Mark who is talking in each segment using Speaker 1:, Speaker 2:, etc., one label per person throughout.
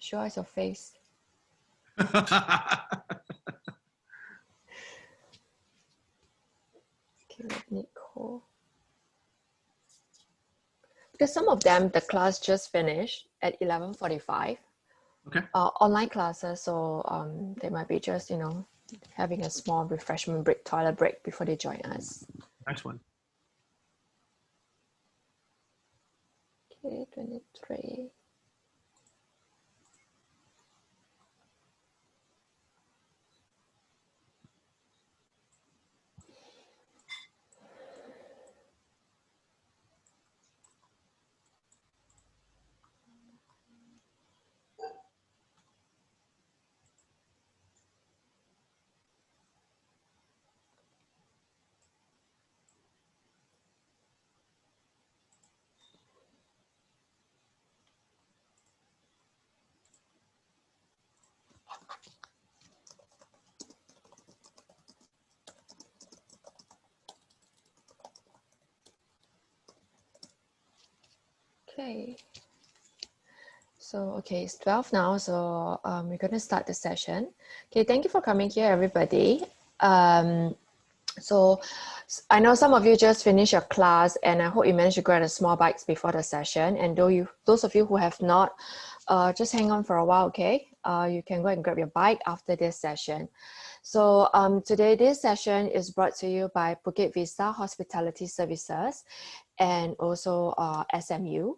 Speaker 1: Show us your face. Okay, let me call. Because some of them, the class just finished at 11:45.
Speaker 2: Okay.
Speaker 1: Online classes, so they might be just, you know, having a small refreshment break, toilet break before they join us.
Speaker 2: Next one.
Speaker 1: Okay, 23. Okay. So, okay, it's 12 now, so we're going to start the session. Okay, thank you for coming here, everybody. So I know some of you just finished your class, and I hope you managed to grab a small bites before the session. And those of you who have not, just hang on for a while, okay? You can go and grab your bite after this session. So today, this session is brought to you by Bukit Vista Hospitality Services and also SMU.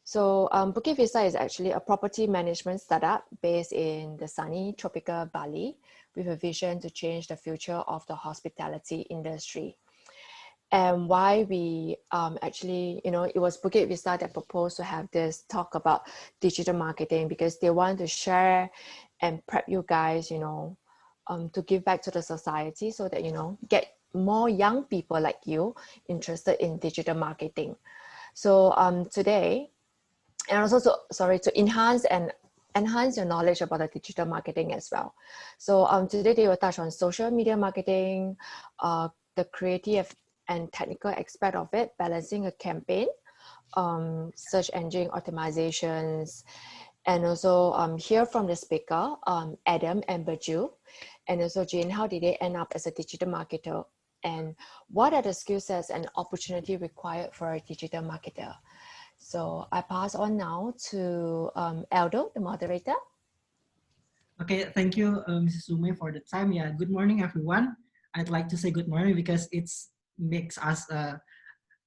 Speaker 1: So Bukit Vista is actually a property management startup based in the sunny tropical Bali with a vision to change the future of the hospitality industry. And why we actually, you know, it was Bukit Vista that proposed to have this talk about digital marketing because they want to share and prep you guys, you know, to give back to the society so that, you know, get more young people like you interested in digital marketing. So today, and also to enhance your knowledge about the digital marketing as well. So today they will touch on social media marketing, the creative and technical aspect of it, balancing a campaign, search engine optimizations, and also hear from the speaker, Adam and Virtu, and also Jing, how did they end up as a digital marketer, and what are the skill sets and opportunity required for a digital marketer. So I pass on now to Aldo, the moderator.
Speaker 3: Okay, thank you, Mrs. Sume, for the time. Yeah, good morning, everyone. I'd like to say good morning because it makes us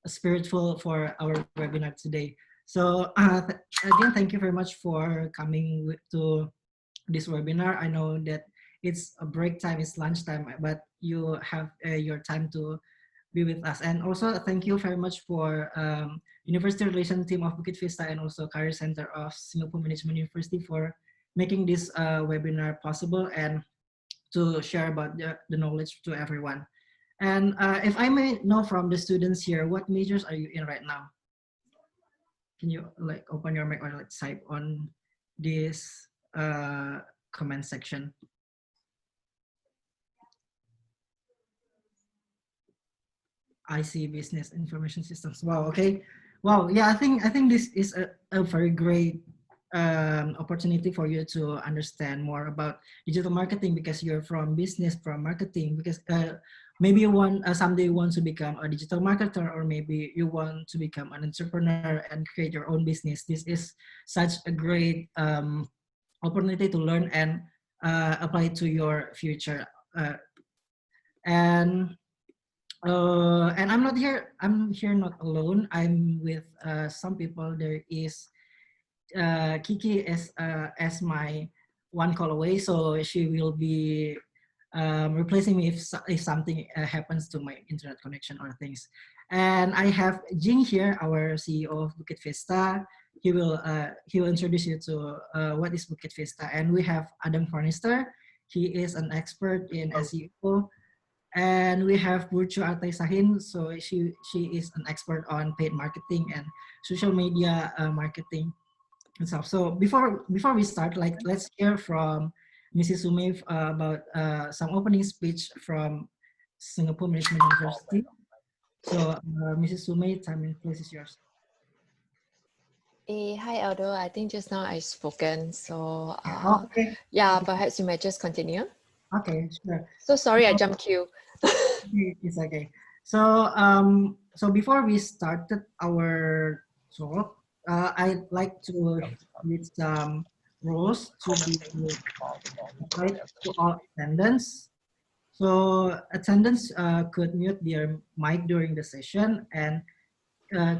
Speaker 3: spiritual for our webinar today. So again, thank you very much for coming to this webinar. I know that it's a break time, it's lunchtime, but you have your time to be with us. And also thank you very much for University Relations team of Bukit Vista and also Career Center of Singapore Management University for making this webinar possible and to share about the knowledge to everyone. And if I may know from the students here, what majors are you in right now? Can you like open your mic or like type on this comment section? I see business information systems. Wow. Okay. Wow. Yeah. I think this is a very great opportunity for you to understand more about digital marketing because you're from business, from marketing. Because maybe you want someday you want to become a digital marketer, or maybe you want to become an entrepreneur and create your own business. This is such a great opportunity to learn and apply to your future. And I'm not here. I'm here not alone. I'm with some people. There is Kiki as my one call away, so she will be replacing me if something happens to my internet connection or things. And I have Jing here, our CEO of Bukit Vista. He will introduce you to what is Bukit Vista. And we have Adam Fornister. He is an expert in SEO. And we have Virtu Sahin, so she is an expert on paid marketing and social media marketing and stuff. So before we start, like let's hear from Mrs. Sume about some opening speech from Singapore Management University. So Mrs. Sume, time and place is yours.
Speaker 1: Hi, Aldo. I think just now I spoken, so
Speaker 3: Oh, okay.
Speaker 1: yeah, perhaps you might just continue.
Speaker 3: Okay, sure.
Speaker 1: So sorry, I jumped queue.
Speaker 3: It's okay. So, so before we started our talk, I'd like to read some rules to be applied to all attendants. So attendants could mute their mic during the session, and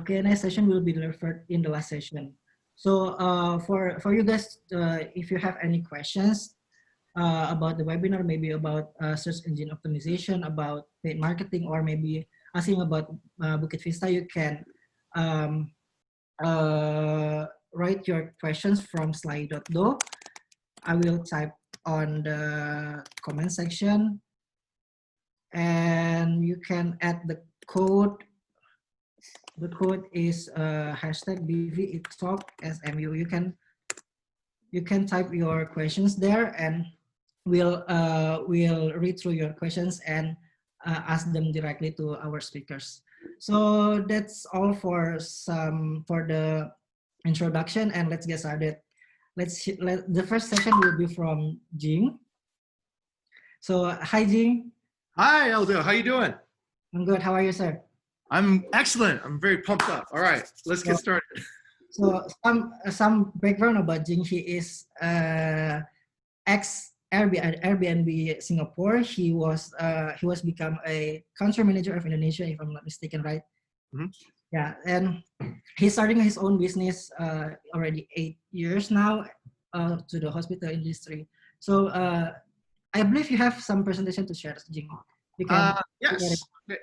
Speaker 3: Q&A session will be delivered in the last session. So for you guys, if you have any questions about the webinar, maybe about search engine optimization, about paid marketing, or maybe asking about Bukit Vista, you can um, write your questions from slide.do. I will type on the comment section, and you can add the code. The code is hashtag BVE Talk SMU. You can type your questions there, and we'll read through your questions and ask them directly to our speakers. So that's all for the introduction, and let's get started. The first session will be from Jing. So hi Jing.
Speaker 2: Hi Aldo, how you doing?
Speaker 3: I'm good. How are you, sir?
Speaker 2: I'm excellent. I'm very pumped up. All right, let's get started.
Speaker 3: So some background about Jing. He is ex Airbnb Singapore. He was become a country manager of Indonesia, if I'm not mistaken, right?
Speaker 2: Mm-hmm.
Speaker 3: Yeah, and he's starting his own business already 8 years now to the hospital industry. So I believe you have some presentation to share, Jing. You can.
Speaker 2: Yes. Okay.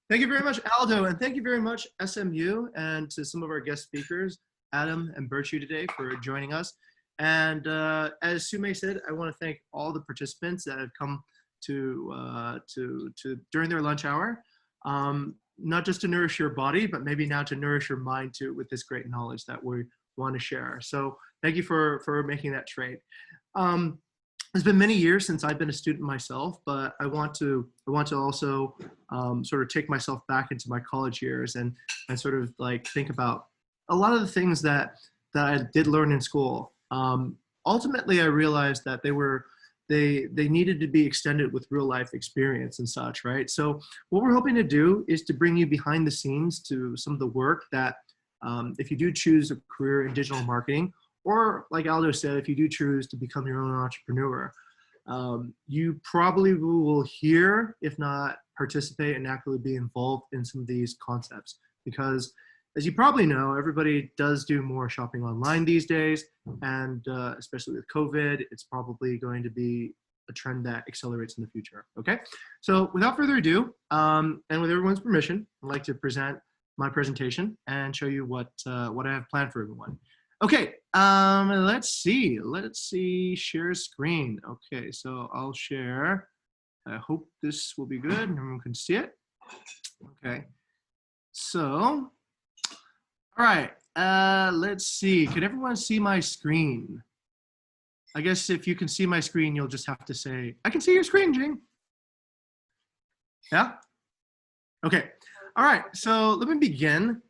Speaker 2: Thank you very much, Aldo, and thank you very much, SMU, and to some of our guest speakers, Adam and Virtu, today for joining us. And as Sume said, I want to thank all the participants that have come to during their lunch hour, not just to nourish your body, but maybe now to nourish your mind too with this great knowledge that we want to share. So thank you for making that trade. It's been many years since I've been a student myself, but I want to also sort of take myself back into my college years and sort of like think about a lot of the things that I did learn in school. Ultimately, I realized that they needed to be extended with real life experience and such, right? So what we're hoping to do is to bring you behind the scenes to some of the work that if you do choose a career in digital marketing, or like Aldo said, if you do choose to become your own entrepreneur, you probably will hear, if not participate and actively be involved in some of these concepts. Because as you probably know, everybody does do more shopping online these days. And especially with COVID, it's probably going to be a trend that accelerates in the future. Okay, so without further ado, and with everyone's permission, I'd like to present my presentation and show you what I have planned for everyone. Okay, let's see, share screen. Okay, so I'll share. I hope this will be good and everyone can see it. Okay, so, all right, let's see. Can everyone see my screen? I guess if you can see my screen, you'll just have to say, I can see your screen, Jing. Yeah? Okay, all right, so let me begin.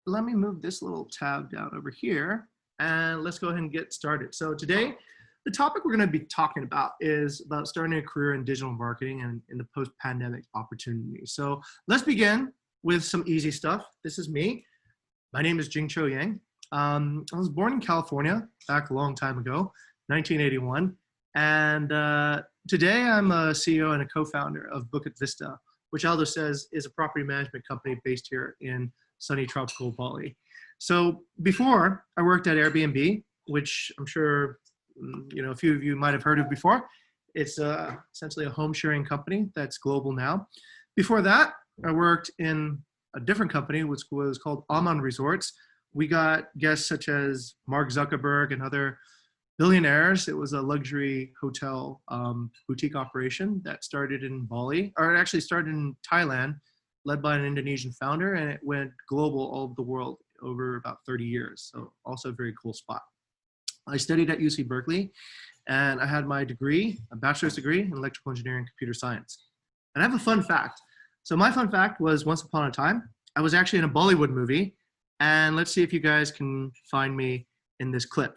Speaker 2: Let me move this little tab down over here and let's go ahead and get started. So today, the topic we're going to be talking about is about starting a career in digital marketing and in the post-pandemic opportunities. So let's begin with some easy stuff. This is me. My name is Jing Cho Yang. I was born in California back a long time ago, 1981. And today I'm a CEO and a co-founder of Bukit Vista, which Aldo says is a property management company based here in sunny tropical Bali. So before, I worked at Airbnb, which I'm sure a few of you might have heard of before. It's essentially a home sharing company that's global now. Before that, I worked in a different company, which was called Aman Resorts. We got guests such as Mark Zuckerberg and other billionaires. It was a luxury hotel boutique operation that started in Bali, or it actually started in Thailand, led by an Indonesian founder, and it went global all over the world over about 30 years. So also a very cool spot. I studied at UC Berkeley, and I had my degree, a bachelor's degree in electrical engineering and computer science. And I have a fun fact. So my fun fact was once upon a time, I was actually in a Bollywood movie And let's see if you guys can find me in this clip.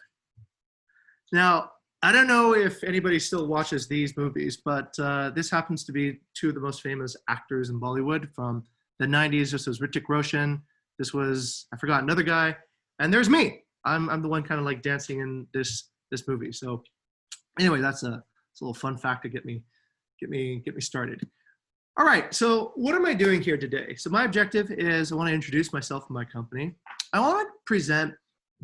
Speaker 2: Now, I don't know if anybody still watches these movies, but this happens to be two of the most famous actors in Bollywood from the 90s. This was Hrithik Roshan. This was, I forgot, another guy. And there's me. I'm the one kind of like dancing in this movie. So anyway, that's a little fun fact to get me started. All right, so what am I doing here today? So my objective is I want to introduce myself and my company. I want to present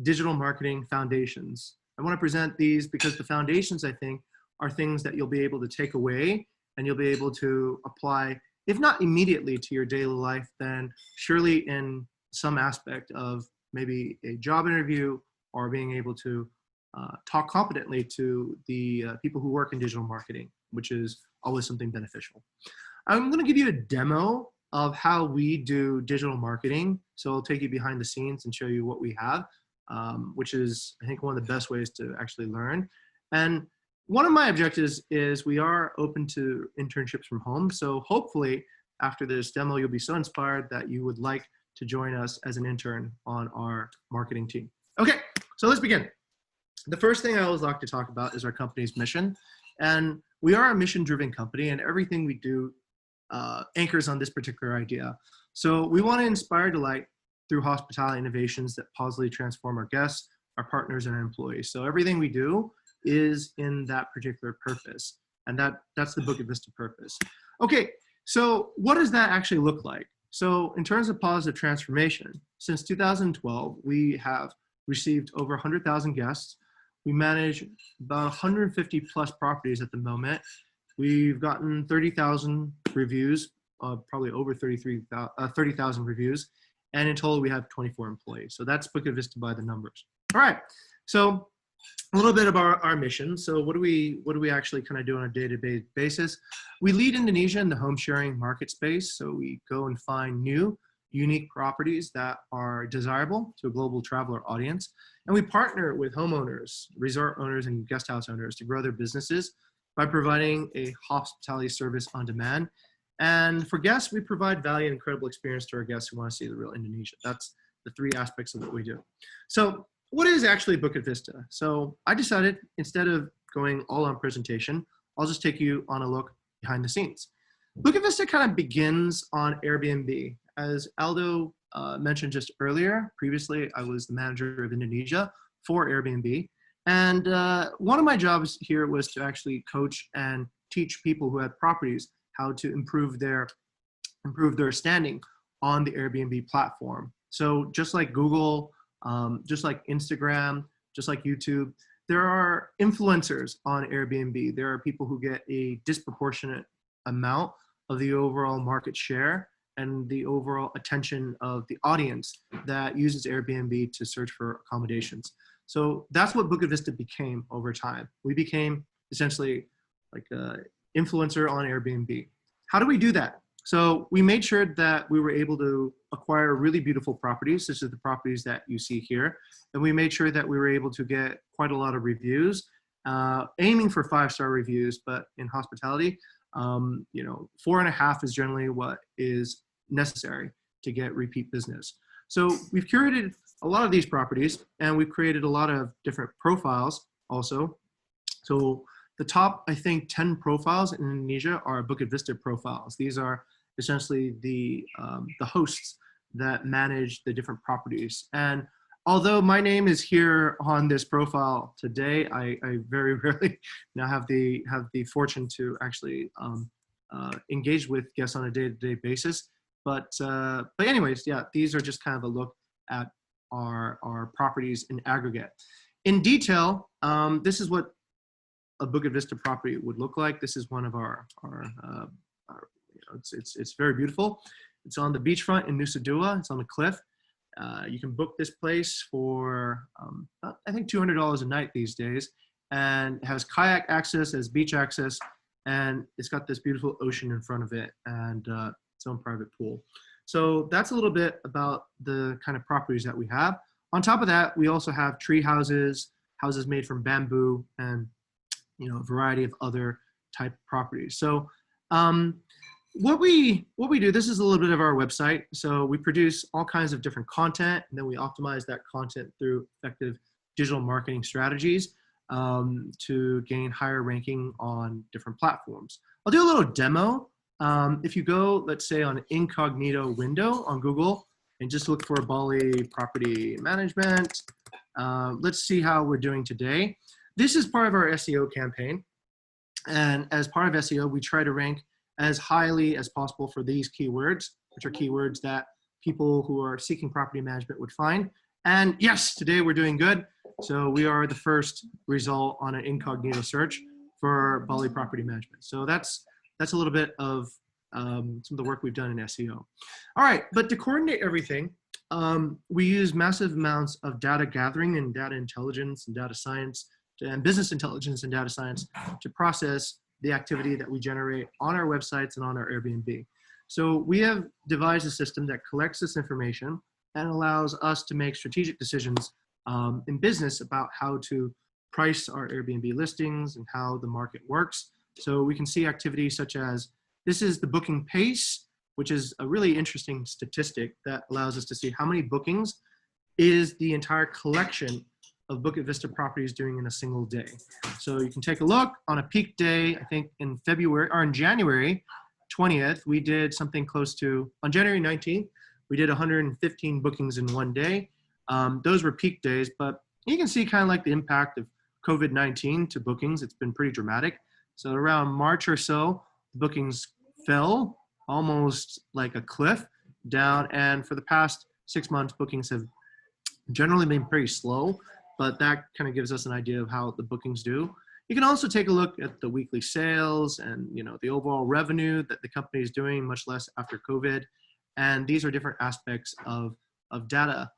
Speaker 2: digital marketing foundations. I want to present these because the foundations, I think, are things that you'll be able to take away and you'll be able to apply, if not immediately to your daily life, then surely in some aspect of maybe a job interview or being able to talk competently to the people who work in digital marketing, which is always something beneficial. I'm going to give you a demo of how we do digital marketing. So I'll take you behind the scenes and show you what we have. Which is, I think, one of the best ways to actually learn. And one of my objectives is we are open to internships from home. So hopefully after this demo, you'll be so inspired that you would like to join us as an intern on our marketing team. Okay, so let's begin. The first thing I always like to talk about is our company's mission. And we are a mission-driven company, and everything we do anchors on this particular idea. So we want to inspire delight through hospitality innovations that positively transform our guests, our partners, and our employees. So everything we do is in that particular purpose. And that's the Bukit Vista purpose. Okay, so what does that actually look like? So in terms of positive transformation, since 2012, we have received over 100,000 guests. We manage about 150 plus properties at the moment. We've gotten 30,000 reviews, probably over 30,000 reviews. And in total, we have 24 employees. So that's Bukit Vista by the numbers. All right. So a little bit about our mission. So what do we actually kind of do on a day-to-day basis? We lead Indonesia in the home sharing market space. So we go and find new, unique properties that are desirable to a global traveler audience. And we partner with homeowners, resort owners, and guest house owners to grow their businesses by providing a hospitality service on demand. And for guests, we provide value and incredible experience to our guests who want to see the real Indonesia. That's the three aspects of what we do. So what is actually Bukit Vista? So I decided, instead of going all on presentation, I'll just take you on a look behind the scenes. Bukit Vista kind of begins on Airbnb. As Aldo mentioned just earlier, previously I was the manager of Indonesia for Airbnb. And one of my jobs here was to actually coach and teach people who had properties how to improve their standing on the Airbnb platform. So just like Google, just like Instagram, just like YouTube, there are influencers on Airbnb. There are people who get a disproportionate amount of the overall market share and the overall attention of the audience that uses Airbnb to search for accommodations. So that's what Bukit Vista became over time. We became essentially like an influencer on Airbnb. How do we do that? So we made sure that we were able to acquire really beautiful properties, such as the properties that you see here. And we made sure that we were able to get quite a lot of reviews, aiming for 5-star reviews, but in hospitality, 4.5 is generally what is necessary to get repeat business. So we've curated a lot of these properties, and we've created a lot of different profiles also. So the top, I think, 10 profiles in Indonesia are Bukit Vista profiles. These are essentially the hosts that manage the different properties. And although my name is here on this profile today, I very rarely now have the fortune to actually engage with guests on a day-to-day basis. But anyways, yeah, these are just kind of a look at our properties in aggregate. In detail, this is what a Bukit Vista property would look like. This is one of our it's very beautiful. It's on the beachfront in Nusa Dua. It's on the cliff. You can book this place for I think $200 a night these days, and it has kayak access, has beach access, and it's got this beautiful ocean in front of it and its own private pool. So that's a little bit about the kind of properties that we have. On top of that, we also have tree houses, houses made from bamboo, and a variety of other type properties. So what we do, this is a little bit of our website. So we produce all kinds of different content, and then we optimize that content through effective digital marketing strategies to gain higher ranking on different platforms. I'll do a little demo. If you go, let's say, on incognito window on Google and just look for Bali property management, let's see how we're doing today. This is part of our SEO campaign. And as part of SEO, we try to rank as highly as possible for these keywords, which are keywords that people who are seeking property management would find. And yes, today we're doing good. So we are the first result on an incognito search for Bali property management. So that's a little bit of some of the work we've done in SEO. All right, but to coordinate everything, we use massive amounts of data gathering and data intelligence and data science and business intelligence and data science to process the activity that we generate on our websites and on our Airbnb. So we have devised a system that collects this information and allows us to make strategic decisions in business about how to price our Airbnb listings and how the market works. So we can see activities such as, this is the booking pace, which is a really interesting statistic that allows us to see how many bookings is the entire collection of Bukit Vista properties doing in a single day. So you can take a look on a peak day, I think in February or in January 20th, we did something close to, on January 19th, we did 115 bookings in one day. Those were peak days, but you can see kind of like the impact of COVID-19 to bookings. It's been pretty dramatic. So around March or so, bookings fell almost like a cliff down. And for the past 6 months, bookings have generally been pretty slow, but that kind of gives us an idea of how the bookings do. You can also take a look at the weekly sales and the overall revenue that the company is doing, much less after COVID. And these are different aspects of data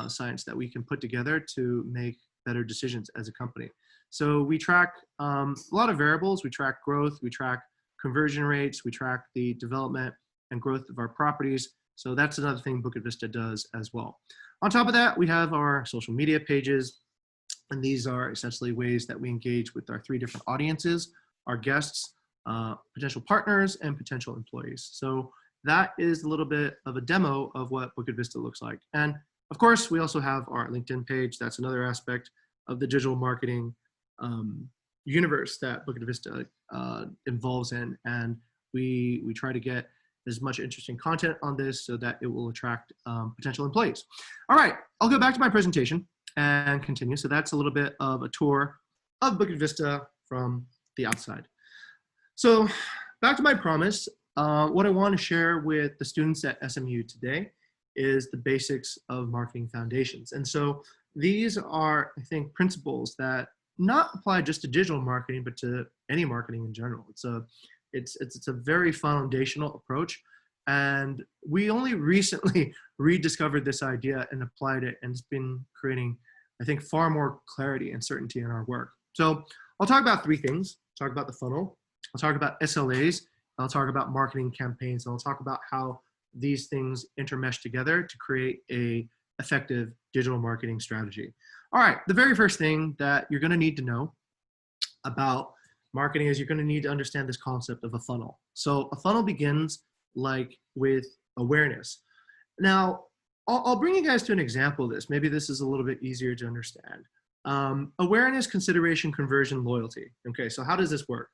Speaker 2: science that we can put together to make better decisions as a company. So we track a lot of variables. We track growth, we track conversion rates, we track the development and growth of our properties. So that's another thing Bukit Vista does as well. On top of that, we have our social media pages. And these are essentially ways that we engage with our 3 different audiences, our guests, potential partners, and potential employees. So that is a little bit of a demo of what Bukit Vista looks like. And of course, we also have our LinkedIn page. That's another aspect of the digital marketing universe that Bukit Vista involves in. And we try to get as much interesting content on this so that it will attract potential employees. All right, I'll go back to my presentation and continue. So that's a little bit of a tour of Bukit Vista from the outside. So back to my promise, what I want to share with the students at SMU today is the basics of marketing foundations. And so these are, I think, principles that not apply just to digital marketing, but to any marketing in general. It's a very foundational approach. And we only recently rediscovered this idea and applied it, and it's been creating, I think, far more clarity and certainty in our work. So I'll talk about 3 things. I'll talk about the funnel, I'll talk about SLAs, I'll talk about marketing campaigns, and I'll talk about how these things intermesh together to create a effective digital marketing strategy. All right, the very first thing that you're gonna need to know about marketing is you're gonna need to understand this concept of a funnel. So a funnel begins with awareness. Now, I'll bring you guys to an example of this. Maybe this is a little bit easier to understand. Awareness, consideration, conversion, loyalty. Okay, so how does this work?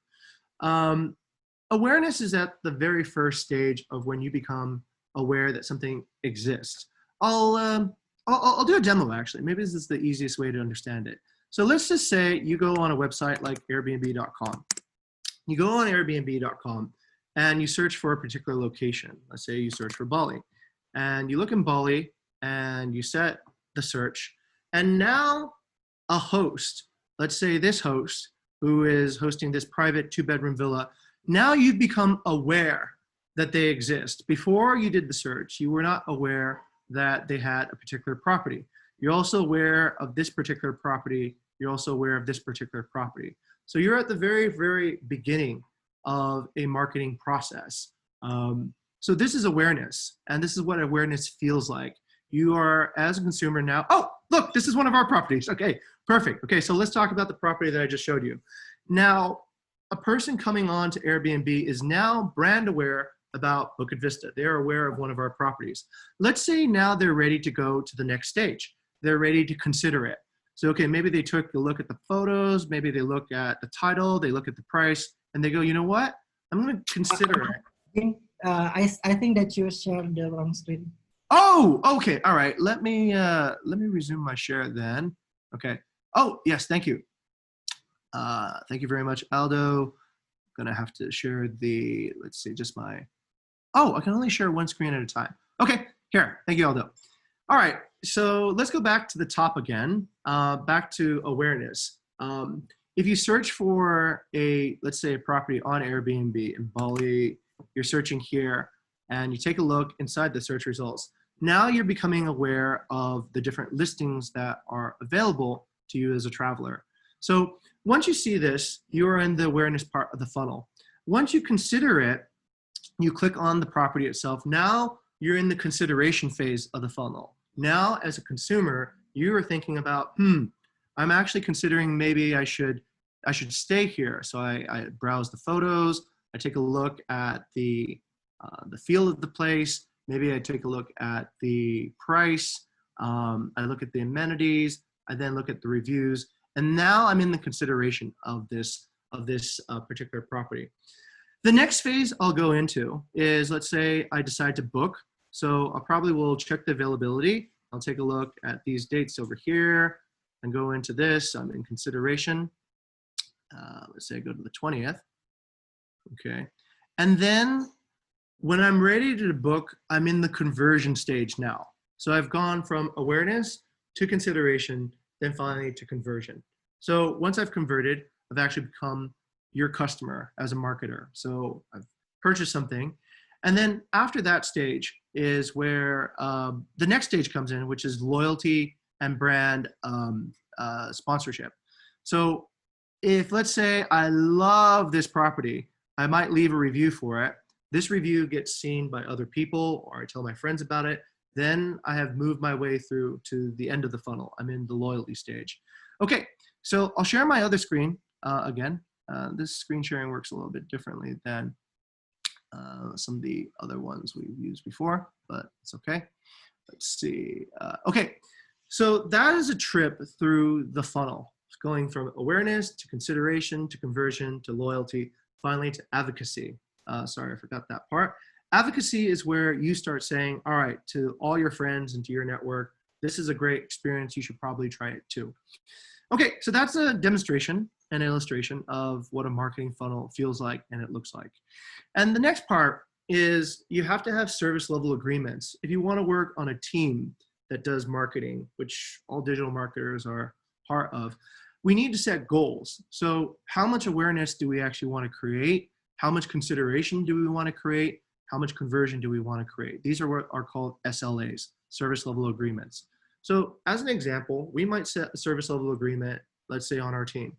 Speaker 2: Awareness is at the very first stage of when you become aware that something exists. I'll do a demo actually. Maybe this is the easiest way to understand it. So let's just say you go on a website like Airbnb.com. You go on Airbnb.com and you search for a particular location. Let's say you search for Bali. And you look in Bali and you set the search. And now a host, let's say this host who is hosting this private 2-bedroom villa, now you've become aware that they exist. Before you did the search, you were not aware that they had a particular property. You're also aware of this particular property. You're also aware of this particular property. So you're at the very, very beginning of a marketing process. So this is awareness, and this is what awareness feels like. You are, as a consumer now, oh, look, this is one of our properties. Okay, perfect. Okay, so let's talk about the property that I just showed you. Now, a person coming on to Airbnb is now brand aware about Bukit Vista. They're aware of one of our properties. Let's say now they're ready to go to the next stage. They're ready to consider it. So, okay, maybe they took a look at the photos, maybe they look at the title, they look at the price, and they go, you know what? I'm going to consider it.
Speaker 3: I think that you shared the wrong screen.
Speaker 2: Oh, okay. All right. Let me resume my share then. Okay. Oh, yes. Thank you. Thank you very much, Aldo. Gonna have to share the, let's see, just my, oh, I can only share one screen at a time. Okay, here, thank you, Aldo. All right, so let's go back to the top again, back to awareness. If you search for a, let's say a property on Airbnb in Bali, you're searching here, and you take a look inside the search results. Now you're becoming aware of the different listings that are available to you as a traveler. So once you see this, you're in the awareness part of the funnel. Once you consider it, you click on the property itself. Now you're in the consideration phase of the funnel. Now, as a consumer, you are thinking about, I'm actually considering maybe I should stay here. So I browse the photos. I take a look at the feel of the place. Maybe I take a look at the price. I look at the amenities. I then look at the reviews. And now I'm in the consideration of this particular property. The next phase I'll go into is, let's say I decide to book. So I probably will check the availability. I'll take a look at these dates over here and go into this. I'm in consideration. Let's say I go to the 20th. Okay. And then when I'm ready to book, I'm in the conversion stage now. So I've gone from awareness to consideration, then finally to conversion. So once I've converted, I've actually become your customer as a marketer. So I've purchased something. And then after that stage is where the next stage comes in, which is loyalty and brand sponsorship. So if, let's say, I love this property, I might leave a review for it. This review gets seen by other people, or I tell my friends about it. Then I have moved my way through to the end of the funnel. I'm in the loyalty stage. Okay, so I'll share my other screen again. This screen sharing works a little bit differently than some of the other ones we've used before, but it's okay. Let's see. Okay, so that is a trip through the funnel, going from awareness to consideration to conversion to loyalty, finally to advocacy. Sorry, I forgot that part. Advocacy is where you start saying, all right, to all your friends and to your network, this is a great experience. You should probably try it too. Okay, so that's a demonstration and illustration of what a marketing funnel feels like and it looks like. And the next part is you have to have service level agreements. If you want to work on a team that does marketing, which all digital marketers are part of, we need to set goals. So how much awareness do we actually want to create? How much consideration do we want to create? How much conversion do we want to create? These are what are called SLAs, service level agreements. So as an example, we might set a service level agreement, let's say on our team.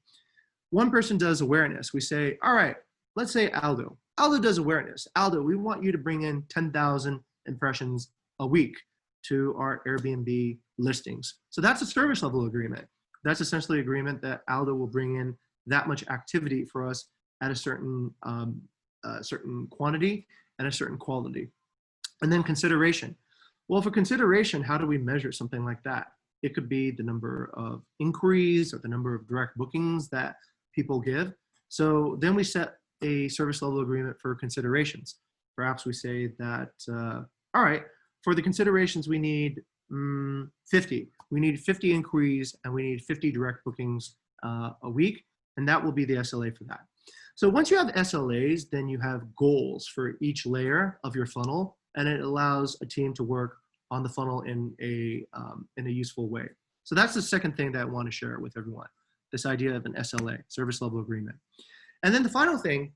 Speaker 2: One person does awareness. We say, all right, let's say Aldo. Aldo does awareness. Aldo, we want you to bring in 10,000 impressions a week to our Airbnb listings. So that's a service level agreement. That's essentially an agreement that Aldo will bring in that much activity for us at a certain quantity and a certain quality. And then consideration. Well, for consideration, how do we measure something like that? It could be the number of inquiries or the number of direct bookings that people give. So then we set a service level agreement for considerations. Perhaps we say that, all right, for the considerations, we need 50. We need 50 inquiries and we need 50 direct bookings a week. And that will be the SLA for that. So once you have SLAs, then you have goals for each layer of your funnel, and it allows a team to work on the funnel in a useful way. So that's the second thing that I want to share with everyone, this idea of an SLA, service level agreement. And then the final thing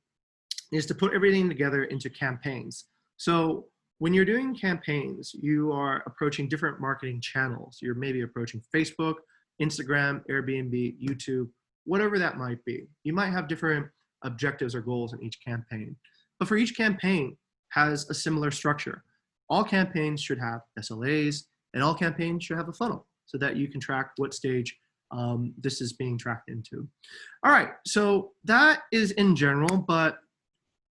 Speaker 2: is to put everything together into campaigns. So when you're doing campaigns, you are approaching different marketing channels. You're maybe approaching Facebook, Instagram, Airbnb, YouTube, whatever that might be. You might have different objectives or goals in each campaign. But for each campaign has a similar structure. All campaigns should have SLAs, and all campaigns should have a funnel so that you can track what stage this is being tracked into. All right, so that is in general, but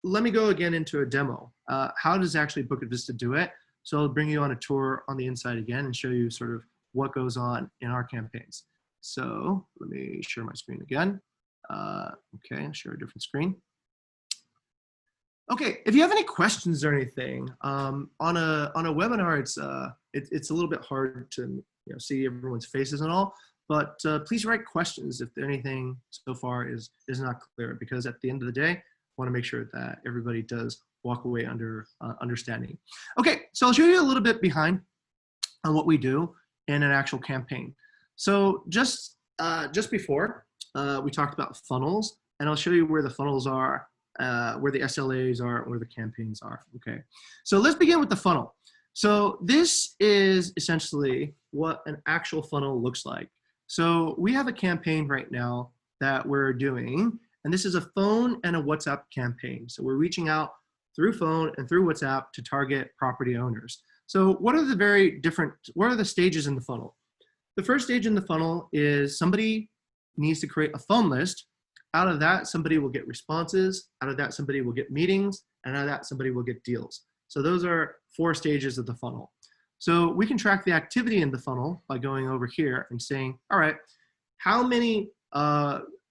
Speaker 2: let me go again into a demo. How does actually Bukit Vista do it? So I'll bring you on a tour on the inside again and show you sort of what goes on in our campaigns. So let me share my screen again. Okay, I'll share a different screen. Okay, if you have any questions or anything, on a webinar, it's a little bit hard to see everyone's faces and all, but please write questions if anything so far is not clear, because at the end of the day, I want to make sure that everybody does walk away understanding. Okay, so I'll show you a little bit behind on what we do in an actual campaign. So just before, we talked about funnels, and I'll show you where the funnels are, where the SLAs are, where the campaigns are, okay? So let's begin with the funnel. So this is essentially what an actual funnel looks like. So we have a campaign right now that we're doing, and this is a phone and a WhatsApp campaign. So we're reaching out through phone and through WhatsApp to target property owners. So what are the stages in the funnel? The first stage in the funnel is somebody needs to create a phone list. Out of that, somebody will get responses. Out of that, somebody will get meetings. And out of that, somebody will get deals. So those are 4 stages of the funnel. So we can track the activity in the funnel by going over here and saying, all right,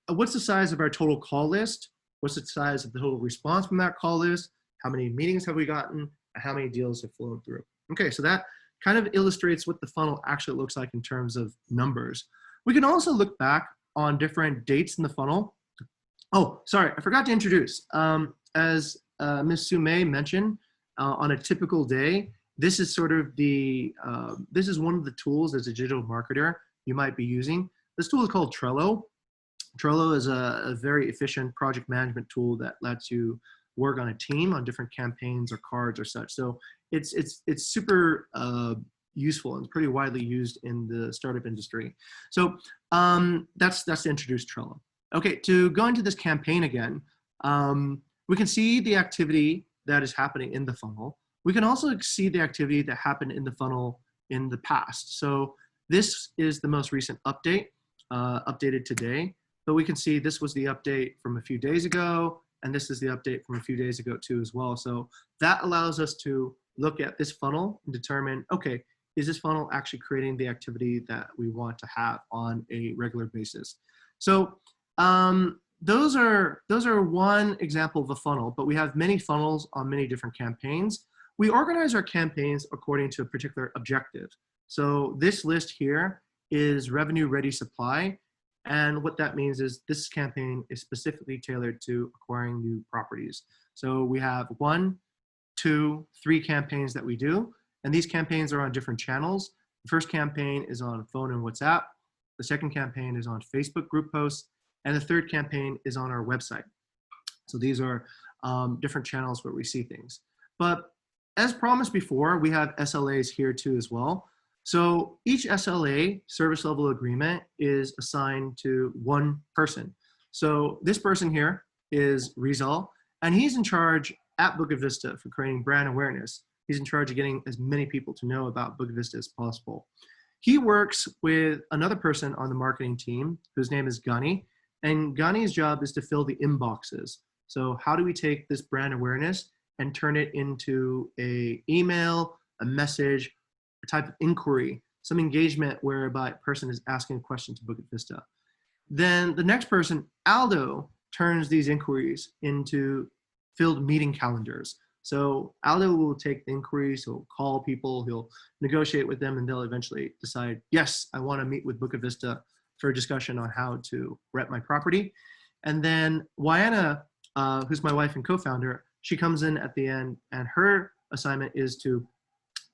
Speaker 2: what's the size of our total call list? What's the size of the total response from that call list? How many meetings have we gotten? How many deals have flown through? Okay, so that kind of illustrates what the funnel actually looks like in terms of numbers. We can also look back on different dates in the funnel. Oh, sorry, I forgot to introduce. As Ms. Sume mentioned, on a typical day, this is sort of this is one of the tools as a digital marketer you might be using. This tool is called Trello. Trello is a very efficient project management tool that lets you work on a team on different campaigns or cards or such. So it's super useful and pretty widely used in the startup industry. So that's to introduce Trello. Okay, to go into this campaign again, we can see the activity that is happening in the funnel. We can also see the activity that happened in the funnel in the past. So this is the most recent update, updated today. But we can see this was the update from a few days ago, and this is the update from a few days ago too as well. So that allows us to look at this funnel and determine, okay, is this funnel actually creating the activity that we want to have on a regular basis? So those are one example of a funnel, but we have many funnels on many different campaigns. We organize our campaigns according to a particular objective. So this list here is revenue ready supply. And what that means is this campaign is specifically tailored to acquiring new properties. So we have 1, 2, 3 campaigns that we do, and these campaigns are on different channels. The first campaign is on phone and WhatsApp. The second campaign is on Facebook group posts, and the third campaign is on our website. So these are different channels where we see things. But as promised before, we have SLAs here too as well. So each SLA, service level agreement, is assigned to one person. So this person here is Rizal, and he's in charge at Bukit Vista for creating brand awareness. He's in charge of getting as many people to know about Bukit Vista as possible. He works with another person on the marketing team whose name is Gani, and Gani's job is to fill the inboxes. So how do we take this brand awareness and turn it into an email, a message, a type of inquiry, some engagement whereby a person is asking a question to Bukit Vista. Then the next person, Aldo, turns these inquiries into filled meeting calendars. So Aldo will take the inquiries, he'll call people, he'll negotiate with them, and they'll eventually decide, yes, I want to meet with Bukit Vista for a discussion on how to rep my property. And then Wayana, who's my wife and co-founder, she comes in at the end, and her assignment is to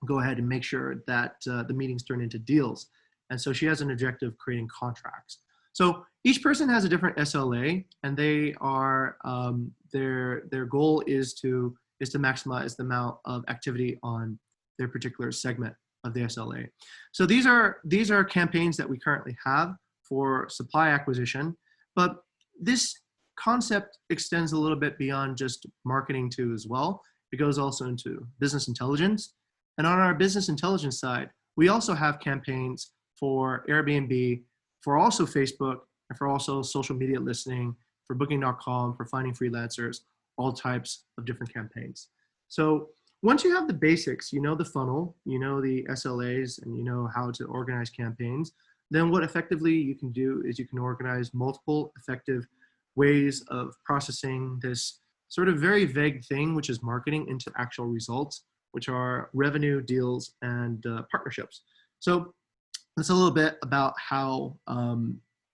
Speaker 2: go ahead and make sure that the meetings turn into deals. And so she has an objective of creating contracts. So each person has a different SLA, and they are their goal is to maximize the amount of activity on their particular segment of the SLA. So these are campaigns that we currently have for supply acquisition, but this concept extends a little bit beyond just marketing too as well. It goes also into business intelligence. And on our business intelligence side, we also have campaigns for Airbnb, for also Facebook, and for also social media listening, for booking.com, for finding freelancers, all types of different campaigns. So once you have the basics, you know the funnel, you know the SLAs, and you know how to organize campaigns, then what effectively you can do is you can organize multiple effective ways of processing this sort of very vague thing, which is marketing, into actual results, which are revenue, deals, and partnerships. So that's a little bit about how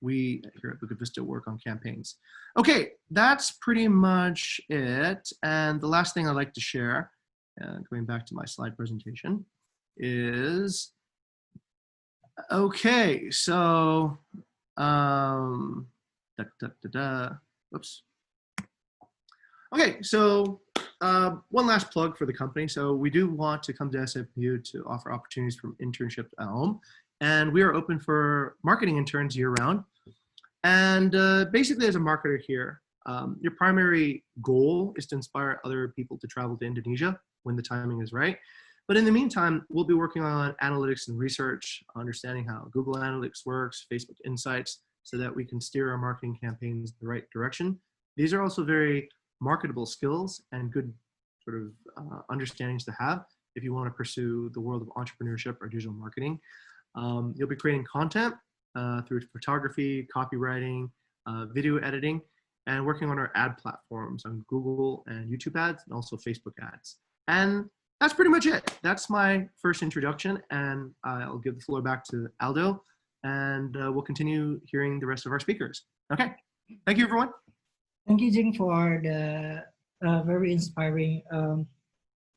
Speaker 2: we here at Bukit Vista work on campaigns. Okay, that's pretty much it. And the last thing I'd like to share, going back to my slide presentation, is, okay, so, whoops. Okay, so one last plug for the company. So we do want to come to SMU to offer opportunities from internships at home. And we are open for marketing interns year round. And basically as a marketer here, your primary goal is to inspire other people to travel to Indonesia when the timing is right. But in the meantime, we'll be working on analytics and research, understanding how Google Analytics works, Facebook Insights, so that we can steer our marketing campaigns in the right direction. These are also very marketable skills and good sort of understandings to have if you want to pursue the world of entrepreneurship or digital marketing. You'll be creating content through photography, copywriting, video editing, and working on our ad platforms on Google and YouTube ads, and also Facebook ads. And that's pretty much it. That's my first introduction, and I'll give the floor back to Aldo, and we'll continue hearing the rest of our speakers. Okay, thank you, everyone.
Speaker 3: Thank you, Jing, for the very inspiring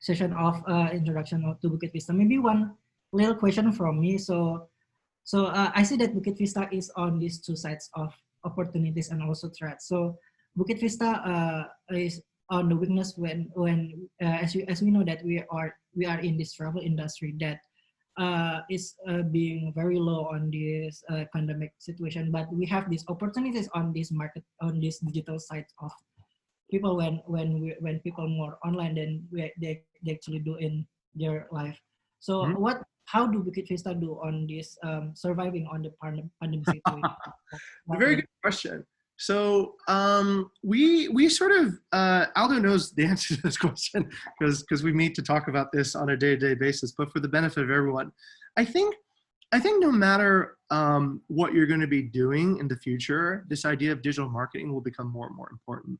Speaker 3: session of introduction to Bukit Vista. Maybe one little question from me. So I see that Bukit Vista is on these two sides of opportunities and also threats. So Bukit Vista is on the weakness when as we know that we are in this travel industry that is being very low on this pandemic situation, but we have these opportunities on this market, on this digital side of people when people more online than they actually do in their life. So how do Bukit Vista do on this surviving on the pandemic situation?
Speaker 2: A very good question. So we sort of, Aldo knows the answer to this question because we meet to talk about this on a day-to-day basis, but for the benefit of everyone, I think no matter what you're going to be doing in the future, this idea of digital marketing will become more and more important.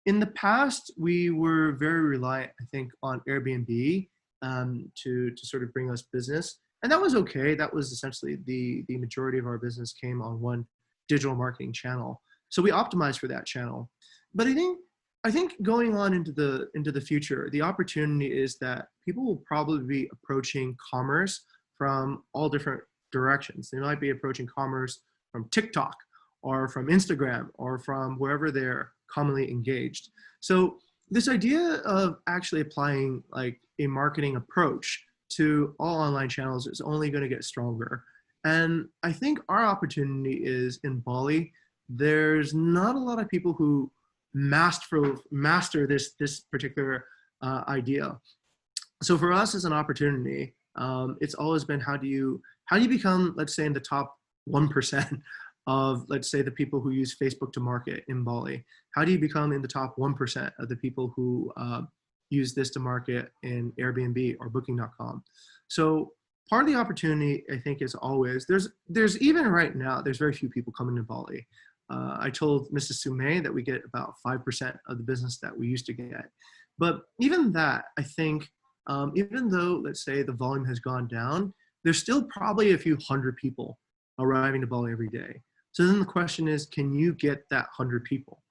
Speaker 2: In the past, we were very reliant, I think, on Airbnb to sort of bring us business. And that was okay. That was essentially the majority of our business came on one digital marketing channel. So we optimized for that channel. But I think going on into the future, the opportunity is that people will probably be approaching commerce from all different directions. They might be approaching commerce from TikTok or from Instagram or from wherever they're commonly engaged. So this idea of actually applying like a marketing approach to all online channels is only going to get stronger. And I think our opportunity is in Bali. There's not a lot of people who master this particular idea. So for us as an opportunity, it's always been how do you become, let's say, in the top 1% of, let's say, the people who use Facebook to market in Bali? How do you become in the top 1% of the people who use this to market in Airbnb or Booking.com? So part of the opportunity, I think, is always, there's even right now, there's very few people coming to Bali. I told Mrs. Sumay that we get about 5% of the business that we used to get. But even that, I think, even though, let's say, the volume has gone down, there's still probably a few hundred people arriving to Bali every day. So then the question is, can you get that 100 people?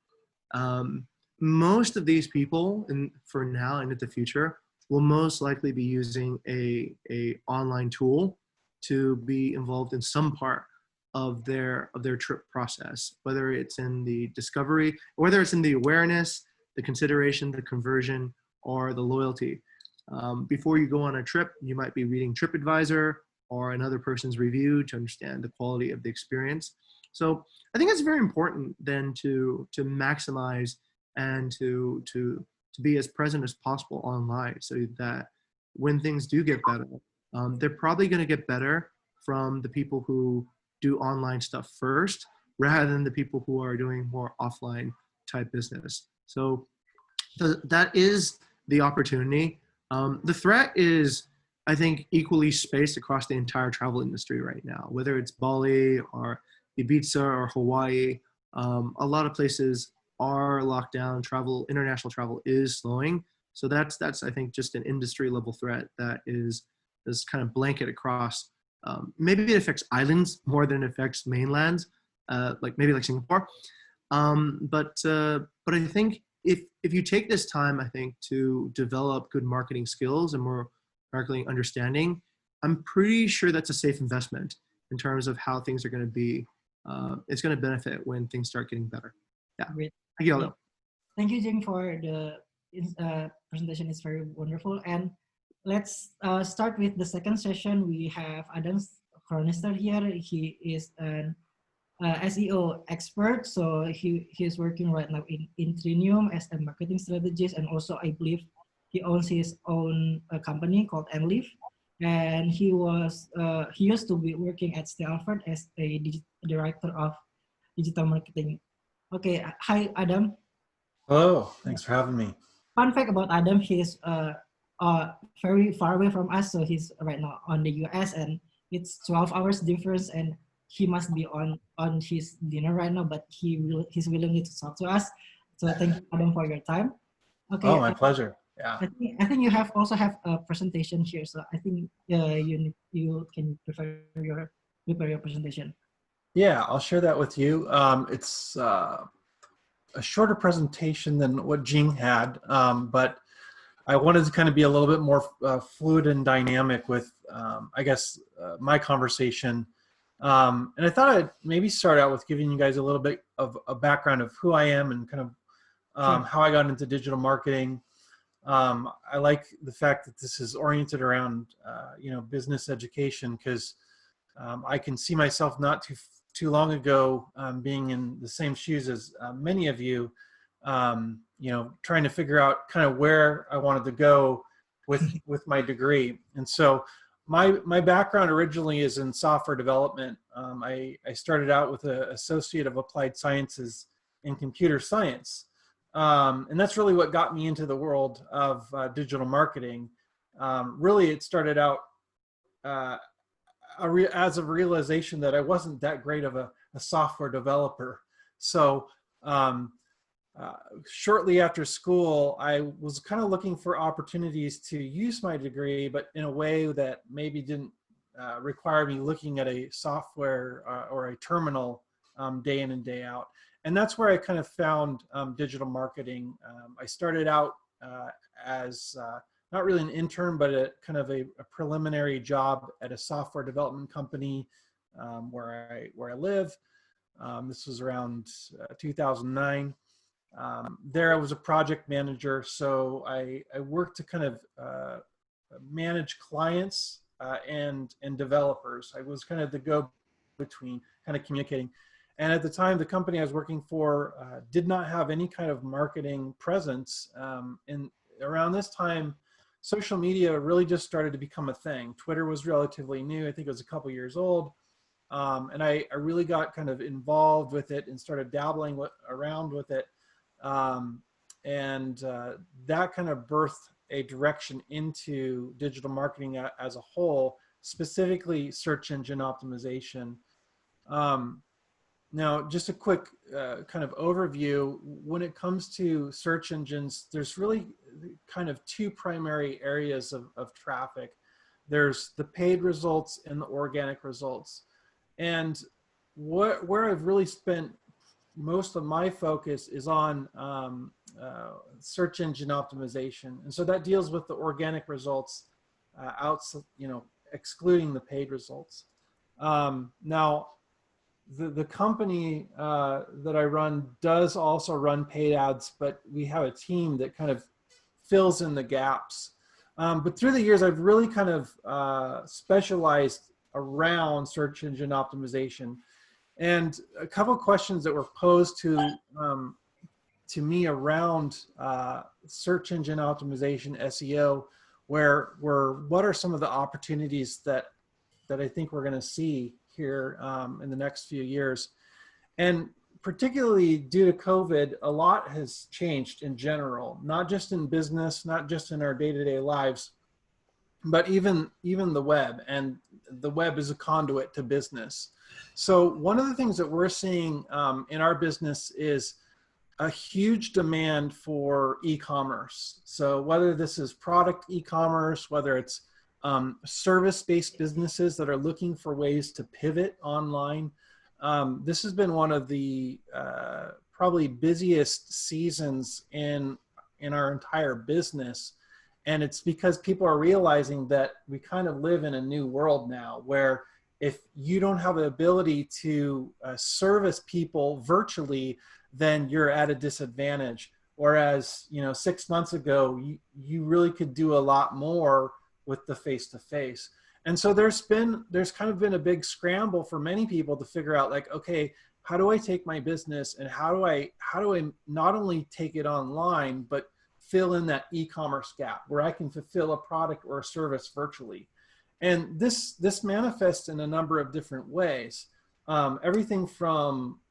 Speaker 2: Most of these people, and for now and in the future, will most likely be using a online tool to be involved in some part of their trip process, whether it's in the discovery, whether it's in the awareness, the consideration, the conversion, or the loyalty. Before you go on a trip, you might be reading TripAdvisor or another person's review to understand the quality of the experience. So I think it's very important then to maximize and to be as present as possible online, so that when things do get better, they're probably going to get better from the people who do online stuff first, rather than the people who are doing more offline type business. So that is the opportunity. The threat is, I think, equally spaced across the entire travel industry right now, whether it's Bali or Ibiza or Hawaii. A lot of places are locked down. International travel is slowing. So that's I think just an industry level threat that is kind of blanket across. Maybe it affects islands more than it affects mainlands, like maybe like Singapore. But I think if you take this time, I think, to develop good marketing skills and more marketing understanding, I'm pretty sure that's a safe investment in terms of how things are going to be. It's going to benefit when things start getting better. Yeah.
Speaker 3: Great.
Speaker 2: Thank you, Aldo.
Speaker 3: Thank you, Jing, for the presentation. It's very wonderful. And let's start with the second session. We have Adam Chronister here. He is an SEO expert. So he is working right now in Intrinium as a marketing strategist. And also, I believe he owns his own company called Enleaf. And he used to be working at Stanford as a director of digital marketing. Okay, hi, Adam.
Speaker 4: Hello, thanks for having me.
Speaker 3: Fun fact about Adam, he's very far away from us. So he's right now on the US and it's 12 hours difference and he must be on his dinner right now, but he's willing to talk to us. So thank you, Adam, for your time. Okay.
Speaker 4: Oh, my pleasure. Yeah.
Speaker 3: I think you also have a presentation here. So I think you can prepare your presentation.
Speaker 4: Yeah, I'll share that with you. It's a shorter presentation than what Jing had, but I wanted to kind of be a little bit more fluid and dynamic with, I guess, my conversation. And I thought I'd maybe start out with giving you guys a little bit of a background of who I am and kind of
Speaker 3: Sure.
Speaker 4: how I got into digital marketing. I like the fact that this is oriented around, business education because I can see myself not too long ago being in the same shoes as many of you, trying to figure out kind of where I wanted to go with my degree. And so my background originally is in software development. I started out with an Associate of Applied Sciences in computer science. And that's really what got me into the world of digital marketing. Really, it started out as a realization that I wasn't that great of a software developer. So shortly after school, I was kind of looking for opportunities to use my degree, but in a way that maybe didn't require me looking at a software or a terminal day in and day out. And that's where I kind of found digital marketing. I started out as not really an intern, but a kind of a preliminary job at a software development company where I live. This was around 2009. There I was a project manager, so I worked to kind of manage clients and developers. I was kind of the go-between, kind of communicating. And at the time, the company I was working for did not have any kind of marketing presence. And around this time, social media really just started to become a thing. Twitter was relatively new. I think it was a couple years old. And I really got kind of involved with it and started dabbling around with it. That kind of birthed a direction into digital marketing as a whole, specifically search engine optimization. Now, just a quick kind of overview. When it comes to search engines, there's really kind of two primary areas of traffic. There's the paid results and the organic results. And where I've really spent most of my focus is on search engine optimization. And so that deals with the organic results, excluding the paid results. Now, the company that I run does also run paid ads, but we have a team that kind of fills in the gaps. But through the years, I've really kind of specialized around search engine optimization. And a couple of questions that were posed to me around search engine optimization, SEO, were what are some of the opportunities that I think we're going to see here in the next few years. And particularly due to COVID, a lot has changed in general, not just in business, not just in our day-to-day lives, but even the web. And the web is a conduit to business. So one of the things that we're seeing in our business is a huge demand for e-commerce. So whether this is product e-commerce, whether it's service-based businesses that are looking for ways to pivot online, this has been one of the probably busiest seasons in our entire business. And it's because people are realizing that we kind of live in a new world now, where if you don't have the ability to service people virtually, then you're at a disadvantage. Whereas, 6 months ago, you really could do a lot more with the face-to-face. And so there's kind of been a big scramble for many people to figure out, like, okay, how do I take my business and how do I not only take it online, but fill in that e-commerce gap where I can fulfill a product or a service virtually. And this manifests in a number of different ways. Everything from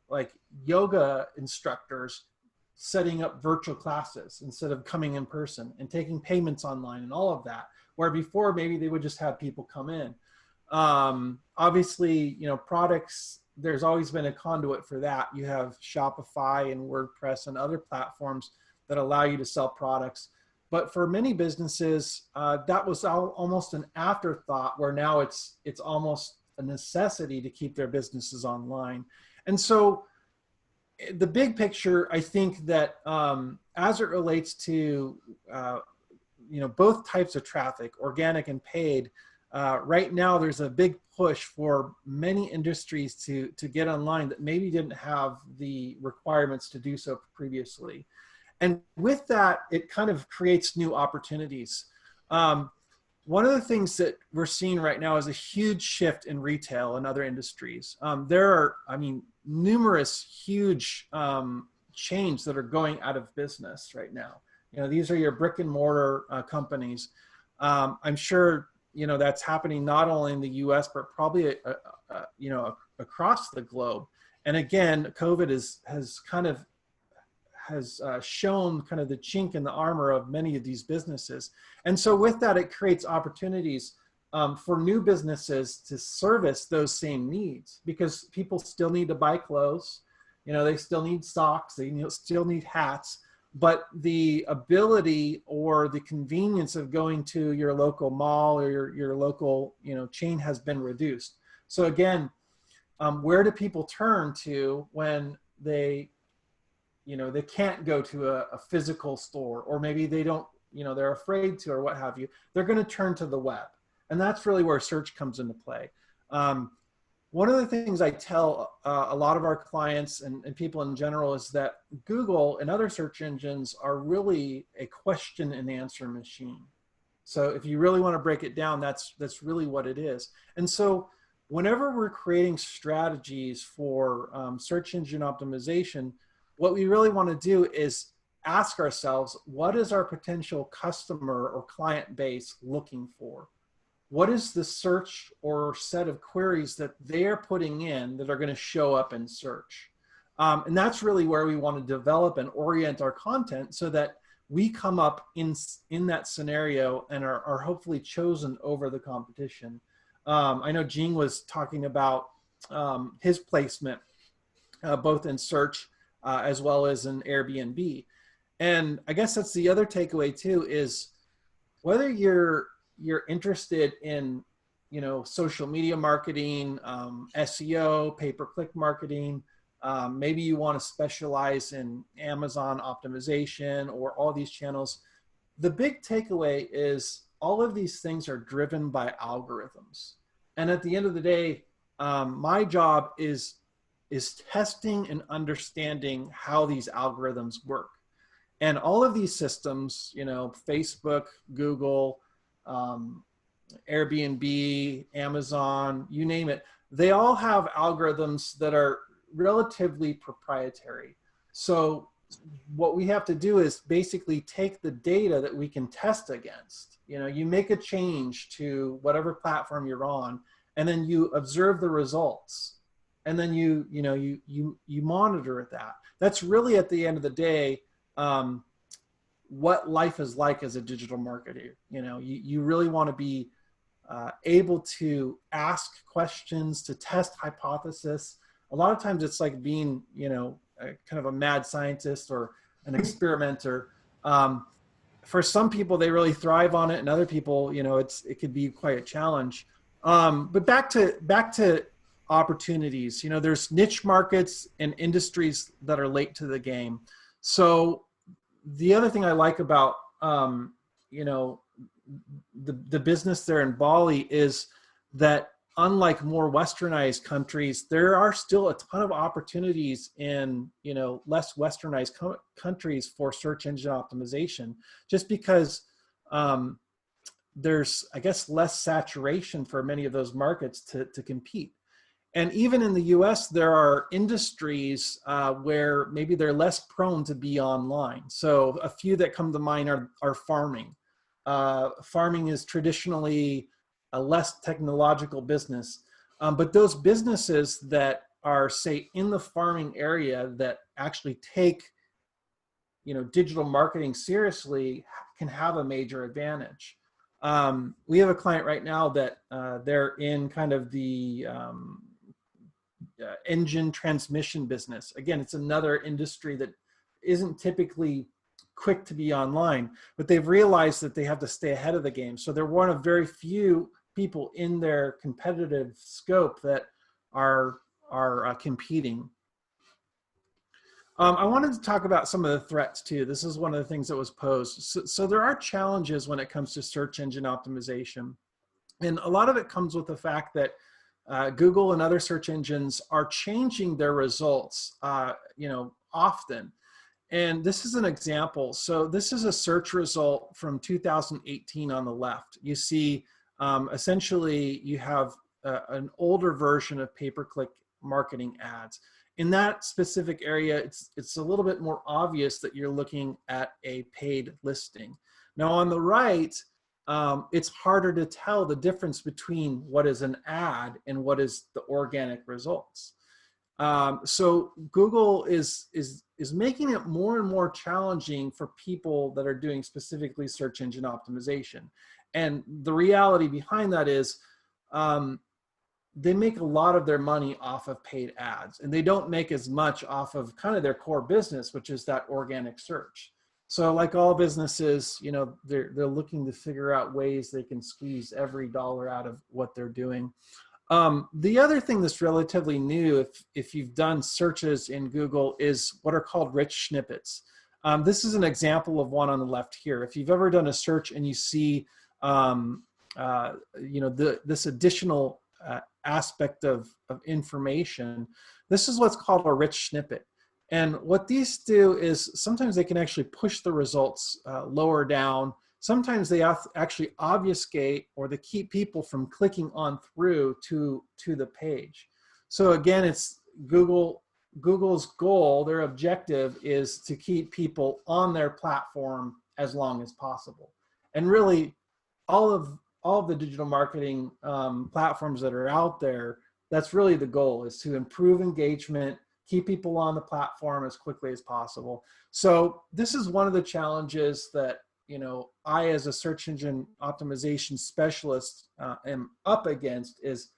Speaker 4: like yoga instructors setting up virtual classes instead of coming in person and taking payments online and all of that, where before maybe they would just have people come in. Obviously, products, there's always been a conduit for that. You have Shopify and WordPress and other platforms that allow you to sell products. But for many businesses, that was almost an afterthought, where now it's almost a necessity to keep their businesses online. And so the big picture, I think that as it relates to both types of traffic, organic and paid, right now there's a big push for many industries to get online that maybe didn't have the requirements to do so previously. And with that, it kind of creates new opportunities. One of the things that we're seeing right now is a huge shift in retail and other industries. There are, numerous huge chains that are going out of business right now. These are your brick and mortar companies. I'm sure, that's happening not only in the US, but probably, across the globe. And again, COVID has shown kind of the chink in the armor of many of these businesses. And so with that, it creates opportunities for new businesses to service those same needs, because people still need to buy clothes, they still need socks, they still need hats, but the ability or the convenience of going to your local mall or your local chain has been reduced. So again, where do people turn to when they can't go to a physical store, or maybe they don't, they're afraid to, or what have you? They're going to turn to the web. And that's really where search comes into play. One of the things I tell a lot of our clients and people in general is that Google and other search engines are really a question and answer machine. So if you really want to break it down, that's really what it is. And so whenever we're creating strategies for search engine optimization, what we really want to do is ask ourselves, what is our potential customer or client base looking for? What is the search or set of queries that they're putting in that are going to show up in search? And that's really where we want to develop and orient our content so that we come up in that scenario and are hopefully chosen over the competition. I know Jing was talking about his placement both in search as well as in Airbnb. And I guess that's the other takeaway too, is whether you're interested in, social media marketing, SEO, pay-per-click marketing, maybe you want to specialize in Amazon optimization or all these channels. The big takeaway is all of these things are driven by algorithms. And at the end of the day, my job is testing and understanding how these algorithms work. And all of these systems, Facebook, Google, Airbnb, Amazon, you name it, they all have algorithms that are relatively proprietary. So what we have to do is basically take the data that we can test against. You make a change to whatever platform you're on, and then you observe the results. and then you monitor that. That's really, at the end of the day, what life is like as a digital marketer. You really want to be able to ask questions, to test hypothesis. A lot of times it's like being, kind of a mad scientist or an experimenter. For some people, they really thrive on it, and other people, it could be quite a challenge. But back to opportunities. There's niche markets and industries that are late to the game. So the other thing I like about the business there in Bali is that, unlike more westernized countries, there are still a ton of opportunities in less westernized countries for search engine optimization, just because there's, I guess, less saturation for many of those markets to compete. And even in the US, there are industries where maybe they're less prone to be online. So a few that come to mind are farming. Farming is traditionally a less technological business, but those businesses that are, say, in the farming area that actually take digital marketing seriously can have a major advantage. We have a client right now that they're in kind of the engine transmission business. Again, it's another industry that isn't typically quick to be online, but they've realized that they have to stay ahead of the game. So they're one of very few people in their competitive scope that are competing. I wanted to talk about some of the threats too. This is one of the things that was posed. So there are challenges when it comes to search engine optimization. And a lot of it comes with the fact that Google and other search engines are changing their results, often. And this is an example. So this is a search result from 2018 on the left. You see, essentially, you have an older version of pay-per-click marketing ads. In that specific area, it's a little bit more obvious that you're looking at a paid listing. Now on the right, it's harder to tell the difference between what is an ad and what is the organic results. So Google is making it more and more challenging for people that are doing specifically search engine optimization. And the reality behind that is they make a lot of their money off of paid ads, and they don't make as much off of kind of their core business, which is that organic search. So like all businesses, they're looking to figure out ways they can squeeze every dollar out of what they're doing. The other thing that's relatively new, if you've done searches in Google, is what are called rich snippets. This is an example of one on the left here. If you've ever done a search and you see, this additional aspect of information, this is what's called a rich snippet. And what these do is sometimes they can actually push the results lower down. Sometimes they actually obfuscate, or they keep people from clicking on through to the page. So again, it's Google's goal, their objective is to keep people on their platform as long as possible. And really, all of the digital marketing platforms that are out there, that's really the goal, is to improve engagement, keep people on the platform as quickly as possible. So this is one of the challenges that I, as a search engine optimization specialist, am up against is,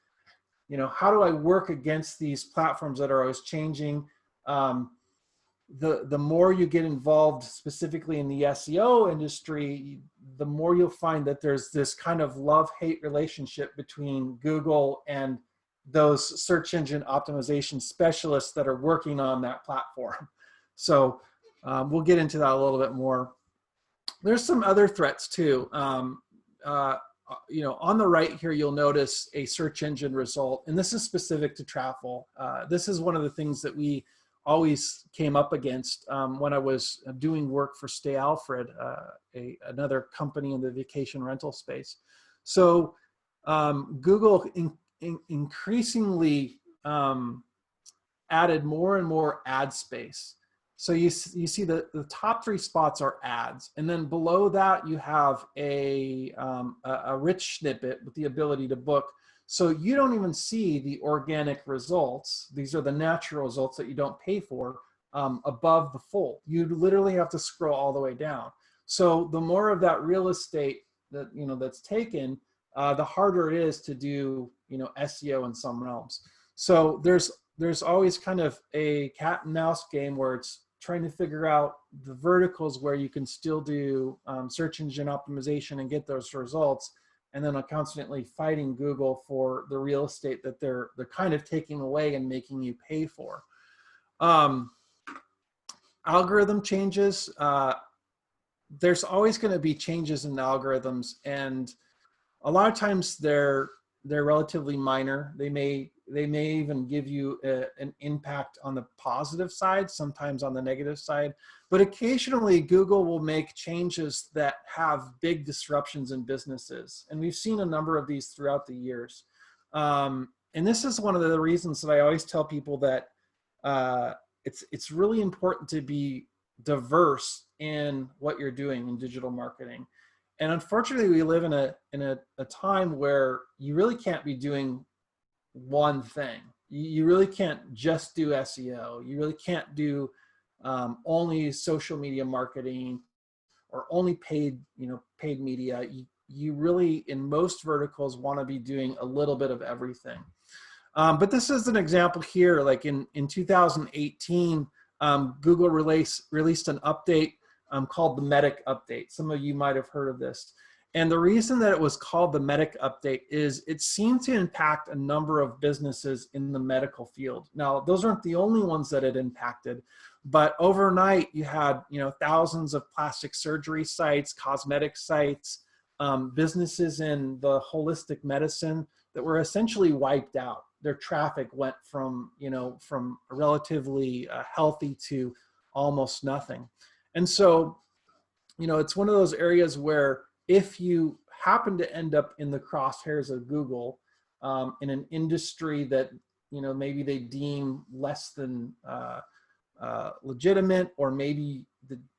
Speaker 4: how do I work against these platforms that are always changing? The more you get involved specifically in the SEO industry, the more you'll find that there's this kind of love-hate relationship between Google and those search engine optimization specialists that are working on that platform. So we'll get into that a little bit more. There's some other threats too. On the right here, you'll notice a search engine result, and this is specific to travel. This is one of the things that we always came up against when I was doing work for Stay Alfred, another company in the vacation rental space. So Google increasingly added more and more ad space. So you see the top three spots are ads, and then below that you have a rich snippet with the ability to book. So you don't even see the organic results. These are the natural results that you don't pay for above the fold. You literally have to scroll all the way down. So the more of that real estate that, that's taken, the harder it is to do, SEO in some realms. So there's always kind of a cat and mouse game where it's trying to figure out the verticals where you can still do search engine optimization and get those results, and then constantly fighting Google for the real estate that they're kind of taking away and making you pay for. Algorithm changes. There's always going to be changes in the algorithms, and a lot of times they're relatively minor. They may even give you an impact on the positive side, sometimes on the negative side. But occasionally Google will make changes that have big disruptions in businesses. And we've seen a number of these throughout the years. And this is one of the reasons that I always tell people that it's really important to be diverse in what you're doing in digital marketing. And unfortunately, we live in a time where you really can't be doing one thing. You really can't just do SEO. You really can't do only social media marketing or only paid media. You really, in most verticals, want to be doing a little bit of everything. But this is an example here. Like in 2018, Google released an update called the Medic Update. Some of you might have heard of this. And the reason that it was called the Medic Update is it seemed to impact a number of businesses in the medical field. Now, those aren't the only ones that it impacted, but overnight you had thousands of plastic surgery sites, cosmetic sites, businesses in the holistic medicine that were essentially wiped out. Their traffic went from relatively healthy to almost nothing. And so, it's one of those areas where if you happen to end up in the crosshairs of Google in an industry that, maybe they deem less than legitimate, or maybe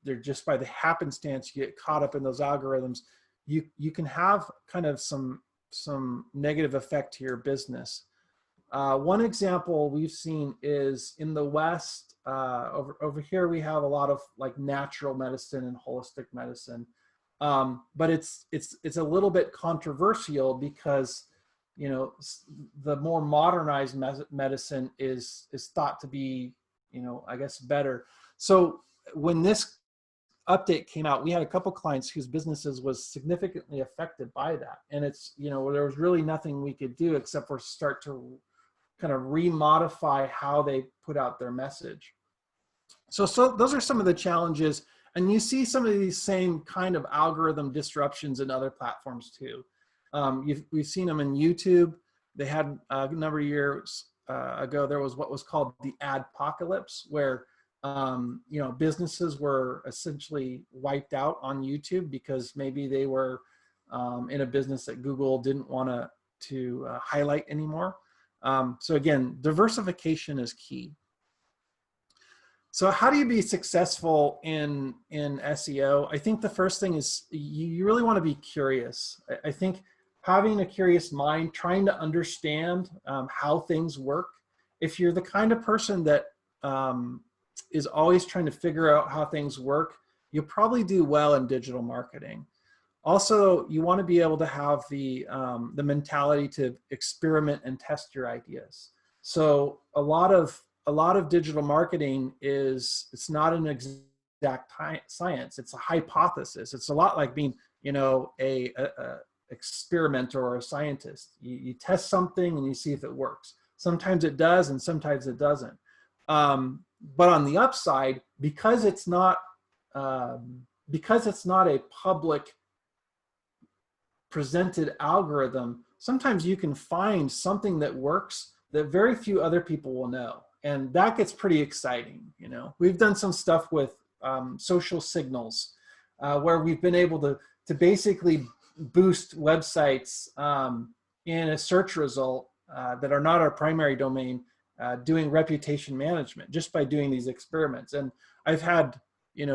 Speaker 4: they're just by the happenstance you get caught up in those algorithms, you can have kind of some negative effect to your business. One example we've seen is in the West. Over here we have a lot of like natural medicine and holistic medicine, but it's a little bit controversial because the more modernized medicine is thought to be I guess better. So when this update came out, we had a couple clients whose businesses was significantly affected by that, and it's there was really nothing we could do except for start to kind of remodify how they put out their message. So those are some of the challenges, and you see some of these same kind of algorithm disruptions in other platforms too. We've seen them in YouTube. They had a number of years ago, there was what was called the adpocalypse, where businesses were essentially wiped out on YouTube because maybe they were in a business that Google didn't want to highlight anymore. So again, diversification is key. So how do you be successful in SEO? I think the first thing is you really want to be curious. I think having a curious mind, trying to understand how things work. If you're the kind of person that is always trying to figure out how things work, you'll probably do well in digital marketing. Also, you want to be able to have the mentality to experiment and test your ideas. So a lot of digital marketing it's not an exact science. It's a hypothesis. It's a lot like being a experimenter or a scientist. You test something and you see if it works. Sometimes it does and sometimes it doesn't. But on the upside, because it's not a public presented algorithm, sometimes you can find something that works that very few other people will know. And that gets pretty exciting. We've done some stuff with social signals where we've been able to basically boost websites in a search result that are not our primary domain, doing reputation management just by doing these experiments. And I've had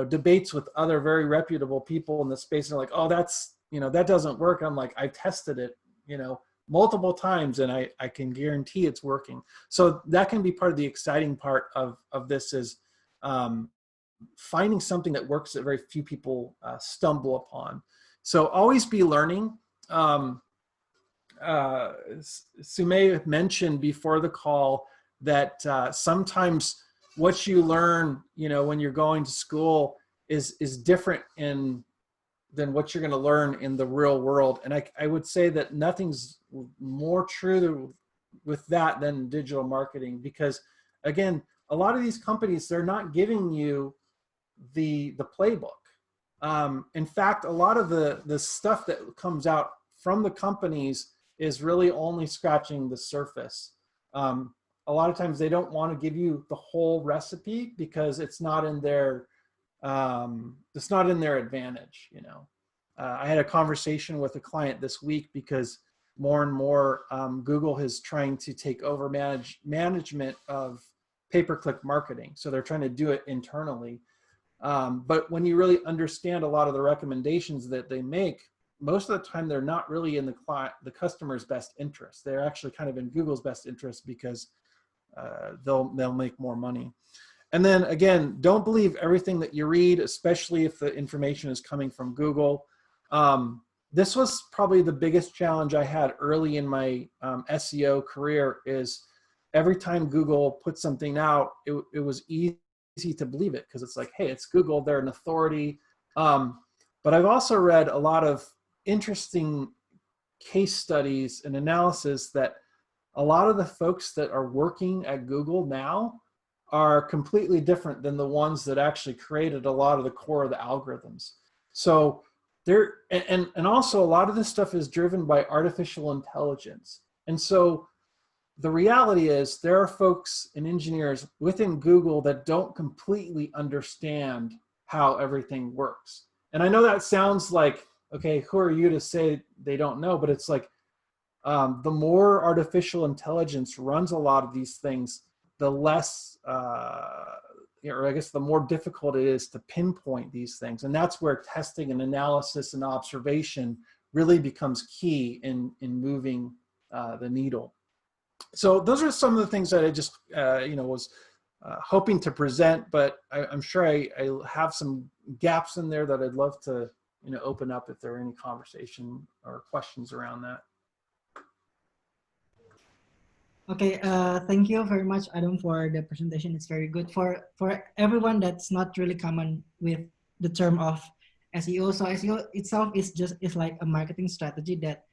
Speaker 4: debates with other very reputable people in the space, and they're like, oh, that doesn't work. I'm like, I tested it multiple times, and I can guarantee it's working. So that can be part of the exciting part of this is finding something that works that very few people stumble upon. So always be learning. Sume mentioned before the call that sometimes what you learn, when you're going to school is different than what you're going to learn in the real world. And I would say that nothing's more true with that than digital marketing, because again, a lot of these companies, they're not giving you the playbook. In fact, a lot of the stuff that comes out from the companies is really only scratching the surface. A lot of times they don't want to give you the whole recipe because it's not in their advantage. I had a conversation with a client this week because more and more Google is trying to take over management of pay-per-click marketing. So they're trying to do it internally. But when you really understand a lot of the recommendations that they make, most of the time they're not really in the customer's best interest. They're actually kind of in Google's best interest because they'll make more money. And then again, don't believe everything that you read, especially if the information is coming from Google. This was probably the biggest challenge I had early in my SEO career is every time Google put something out, it was easy to believe it because it's like, hey, it's Google, they're an authority. But I've also read a lot of interesting case studies and analysis that a lot of the folks that are working at Google now are completely different than the ones that actually created a lot of the core of the algorithms. So and also a lot of this stuff is driven by artificial intelligence. And so the reality is there are folks and engineers within Google that don't completely understand how everything works. And I know that sounds like, okay, who are you to say they don't know? But it's like, the more artificial intelligence runs a lot of these things, the less, or I guess the more difficult it is to pinpoint these things. And that's where testing and analysis and observation really becomes key in moving the needle. So those are some of the things that I just, was hoping to present, but I'm sure I have some gaps in there that I'd love to, open up if there are any conversation or questions around that.
Speaker 3: Okay, thank you very much, Adam, for the presentation. It's very good for everyone that's not really common with the term of SEO. So SEO itself is like a marketing strategy that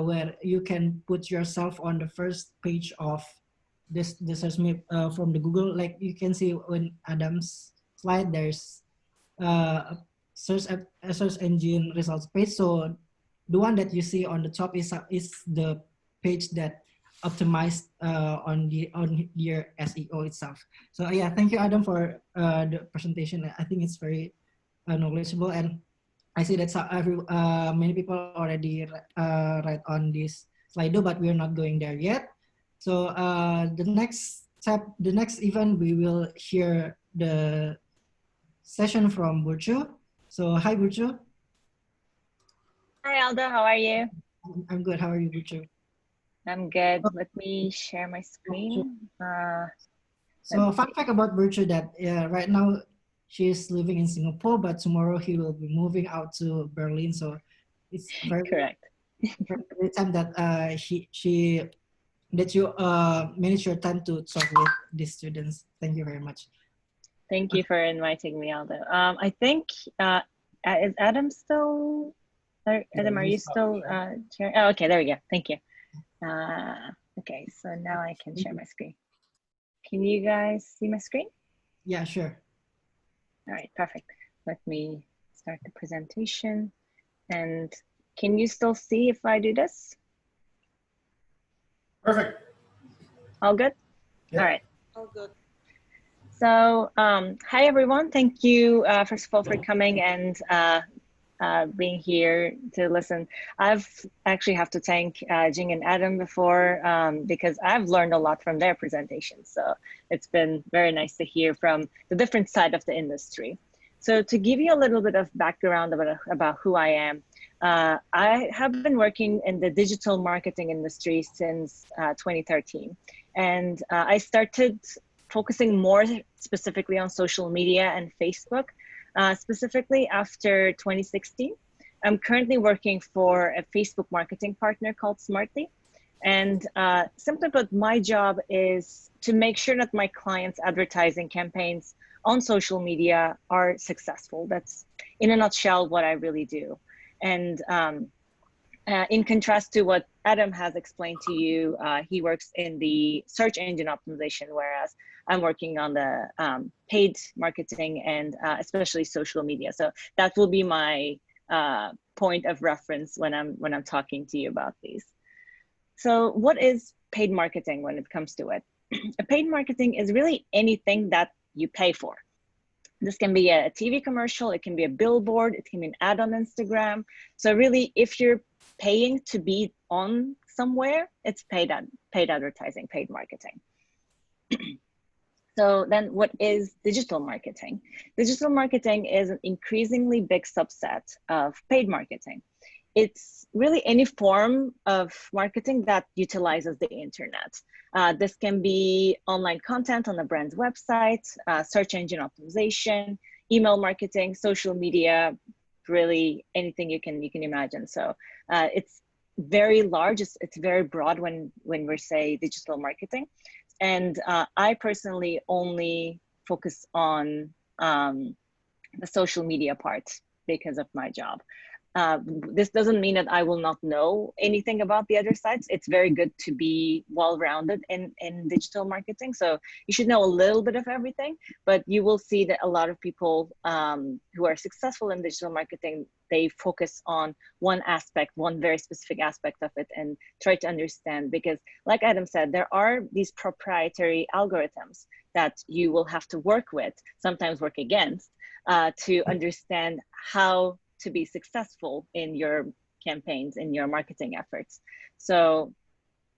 Speaker 3: where you can put yourself on the first page of this search from the Google. Like you can see on Adam's slide, there's a search engine results page. So the one that you see on the top is the page that optimized on your SEO itself. So yeah, thank you, Adam, for the presentation. I think it's very knowledgeable, and I see that many people already write on this Slido, but we're not going there yet. So the next event, we will hear the session from Virtu. So hi, Virtu.
Speaker 5: Hi, Aldo. How are you?
Speaker 3: I'm good. How are you, Virtu?
Speaker 5: I'm good. Let me share my screen.
Speaker 3: So fun fact about Virtu that right now she's living in Singapore, but tomorrow he will be moving out to Berlin. So it's very
Speaker 5: correct.
Speaker 3: Very time that that you manage your time to talk with the students. Thank you very much.
Speaker 5: Thank you for inviting me, Aldo. I think is Adam still? Adam, are you still sharing? Oh, okay, there we go. Thank you. Okay, so now I can share my screen. Can you guys see my screen?
Speaker 3: Yeah, sure.
Speaker 5: All right, perfect. Let me start the presentation. And can you still see if I do this?
Speaker 2: Perfect.
Speaker 5: All good?
Speaker 2: Yeah.
Speaker 5: All right.
Speaker 6: All good.
Speaker 5: So, hi everyone. Thank you, first of all, for coming and being here to listen. I've actually have to thank Jing and Adam before because I've learned a lot from their presentations. So it's been very nice to hear from the different side of the industry. So to give you a little bit of background about who I am, I have been working in the digital marketing industry since 2013. And I started focusing more specifically on social media and Facebook, specifically after 2016. I'm currently working for a Facebook marketing partner called Smartly. And simply put, my job is to make sure that my clients' advertising campaigns on social media are successful. That's, in a nutshell, what I really do. And in contrast to what Adam has explained to you, he works in the search engine optimization, whereas I'm working on the paid marketing and especially social media. So that will be my point of reference when I'm talking to you about these. So what is paid marketing when it comes to it? Paid marketing is really anything that you pay for. This can be a TV commercial, it can be a billboard, it can be an ad on Instagram. So really, if you're paying to be on somewhere, it's paid advertising, paid marketing. So then what is digital marketing? Digital marketing is an increasingly big subset of paid marketing. It's really any form of marketing that utilizes the internet. This can be online content on a brand's website, search engine optimization, email marketing, social media, really anything you can imagine. So it's very large, it's very broad when we say digital marketing. And I personally only focus on the social media part because of my job. This doesn't mean that I will not know anything about the other sides. It's very good to be well-rounded in digital marketing. So you should know a little bit of everything, but you will see that a lot of people who are successful in digital marketing, they focus on one aspect, one very specific aspect of it, and try to understand, because like Adam said, there are these proprietary algorithms that you will have to work with, sometimes work against, to understand how to be successful in your campaigns, in your marketing efforts. So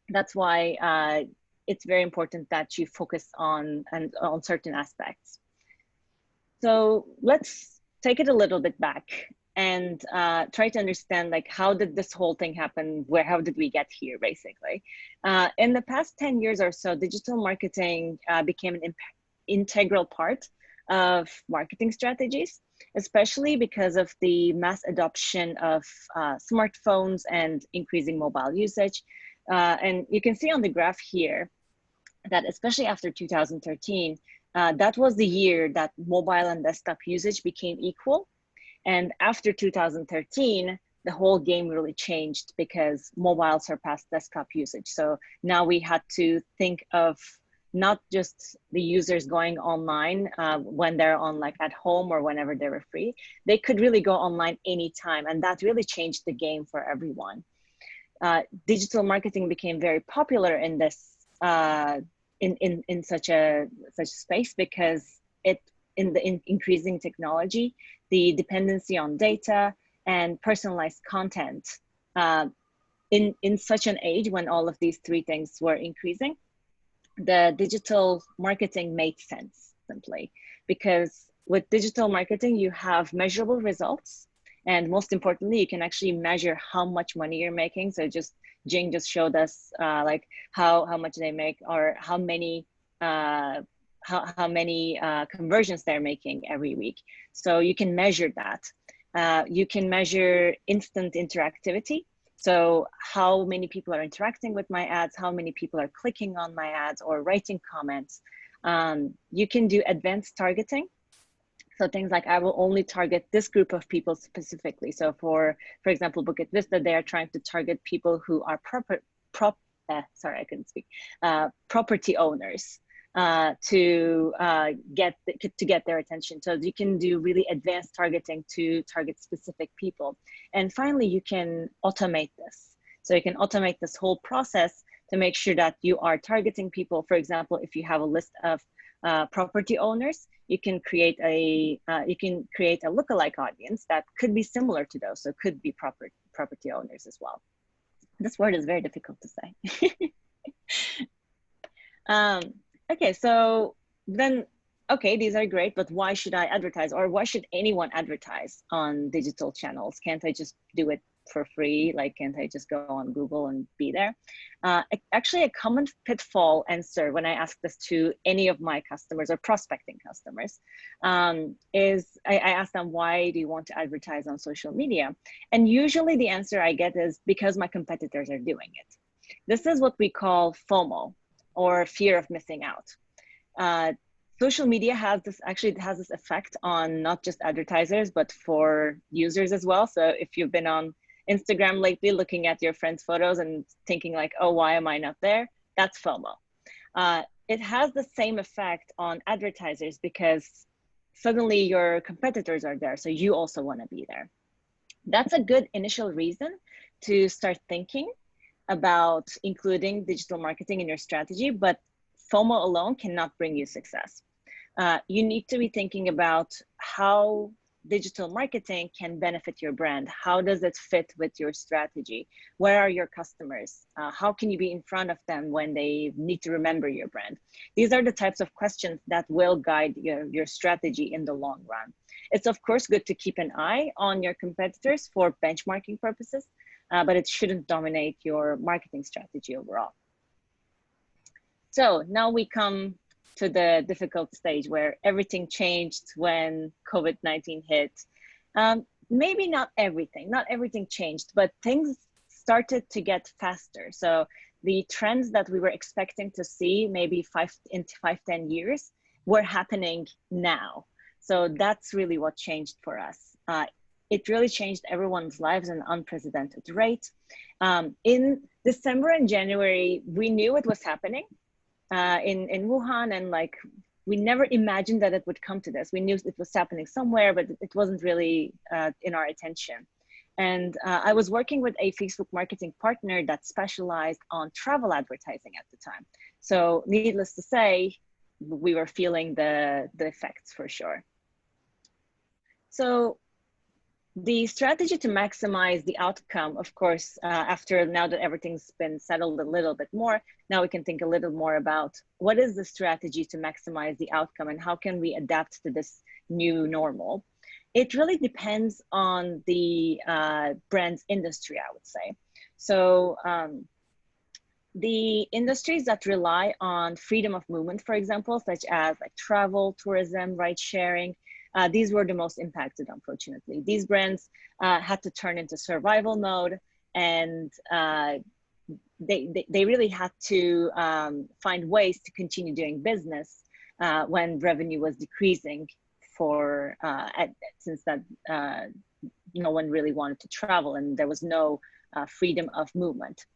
Speaker 5: that's why it's very important that you focus on certain aspects. So let's take it a little bit back and try to understand, like, how did this whole thing happen? How did we get here, basically? In the past 10 years or so, digital marketing became an integral part of marketing strategies, especially because of the mass adoption of smartphones and increasing mobile usage. And you can see on the graph here that especially after 2013, that was the year that mobile and desktop usage became equal. And after 2013, the whole game really changed because mobile surpassed desktop usage. So now we had to think of not just the users going online when they're on, like, at home or whenever they were free. They could really go online anytime, and that really changed the game for everyone. Digital marketing became very popular in this in such a space because in increasing technology, the dependency on data and personalized content in such an age when all of these three things were increasing, the digital marketing made sense, simply because with digital marketing, you have measurable results. And most importantly, you can actually measure how much money you're making. So Jing just showed us like how much they make, or how many conversions they're making every week. So you can measure that. You can measure instant interactivity. So how many people are interacting with my ads, how many people are clicking on my ads or writing comments. You can do advanced targeting. So things like, I will only target this group of people specifically. So for example, Bukit Vista, they are trying to target people who are property owners to get their attention. So you can do really advanced targeting to target specific people. And finally, you can automate this. So you can automate this whole process to make sure that you are targeting people. For example, if you have a list of property owners, you can create a lookalike audience that could be similar to those. So it could be property owners as well. This word is very difficult to say. Okay, so then, okay, these are great, but why should I advertise, or why should anyone advertise on digital channels? Can't I just do it for free? Like, can't I just go on Google and be there? Actually, a common pitfall answer when I ask this to any of my customers or prospecting customers is I ask them, why do you want to advertise on social media? And usually the answer I get is because my competitors are doing it. This is what we call FOMO, or fear of missing out. Social media has this effect on not just advertisers, but for users as well. So if you've been on Instagram lately, looking at your friends' photos and thinking like, oh, why am I not there? That's FOMO. It has the same effect on advertisers because suddenly your competitors are there, so you also want to be there. That's a good initial reason to start thinking about including digital marketing in your strategy, but FOMO alone cannot bring you success. You need to be thinking about how digital marketing can benefit your brand. How does it fit with your strategy? Where are your customers? How can you be in front of them when they need to remember your brand? These are the types of questions that will guide your strategy in the long run. It's of course good to keep an eye on your competitors for benchmarking purposes, but it shouldn't dominate your marketing strategy overall. So now we come to the difficult stage where everything changed when COVID-19 hit. Maybe not everything changed, but things started to get faster. So the trends that we were expecting to see maybe 5-10 years were happening now. So that's really what changed for us. It really changed everyone's lives at an unprecedented rate. In December and January, we knew it was happening. In Wuhan, and like we never imagined that it would come to this. We knew it was happening somewhere, but it wasn't really in our attention. And I was working with a Facebook marketing partner that specialized on travel advertising at the time. So needless to say, we were feeling the effects for sure. So the strategy to maximize the outcome, of course, after now that everything's been settled a little bit more, now we can think a little more about what is the strategy to maximize the outcome and how can we adapt to this new normal. It really depends on the brand's industry, I would say. So the industries that rely on freedom of movement, for example, such as like travel, tourism, ride sharing, these were the most impacted, unfortunately. These brands had to turn into survival mode, and they really had to find ways to continue doing business when revenue was decreasing since that no one really wanted to travel and there was no freedom of movement.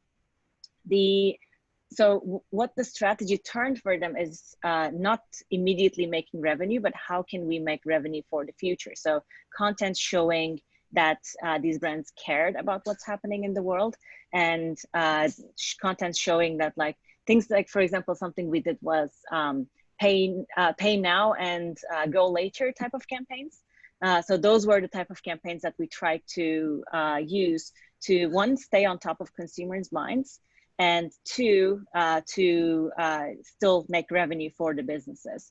Speaker 5: So what the strategy turned for them is not immediately making revenue, but how can we make revenue for the future? So content showing that these brands cared about what's happening in the world, and content showing that like things like, for example, something we did was pay now and go later type of campaigns. So those were the type of campaigns that we tried to use to, one, stay on top of consumers' minds, and two, to still make revenue for the businesses.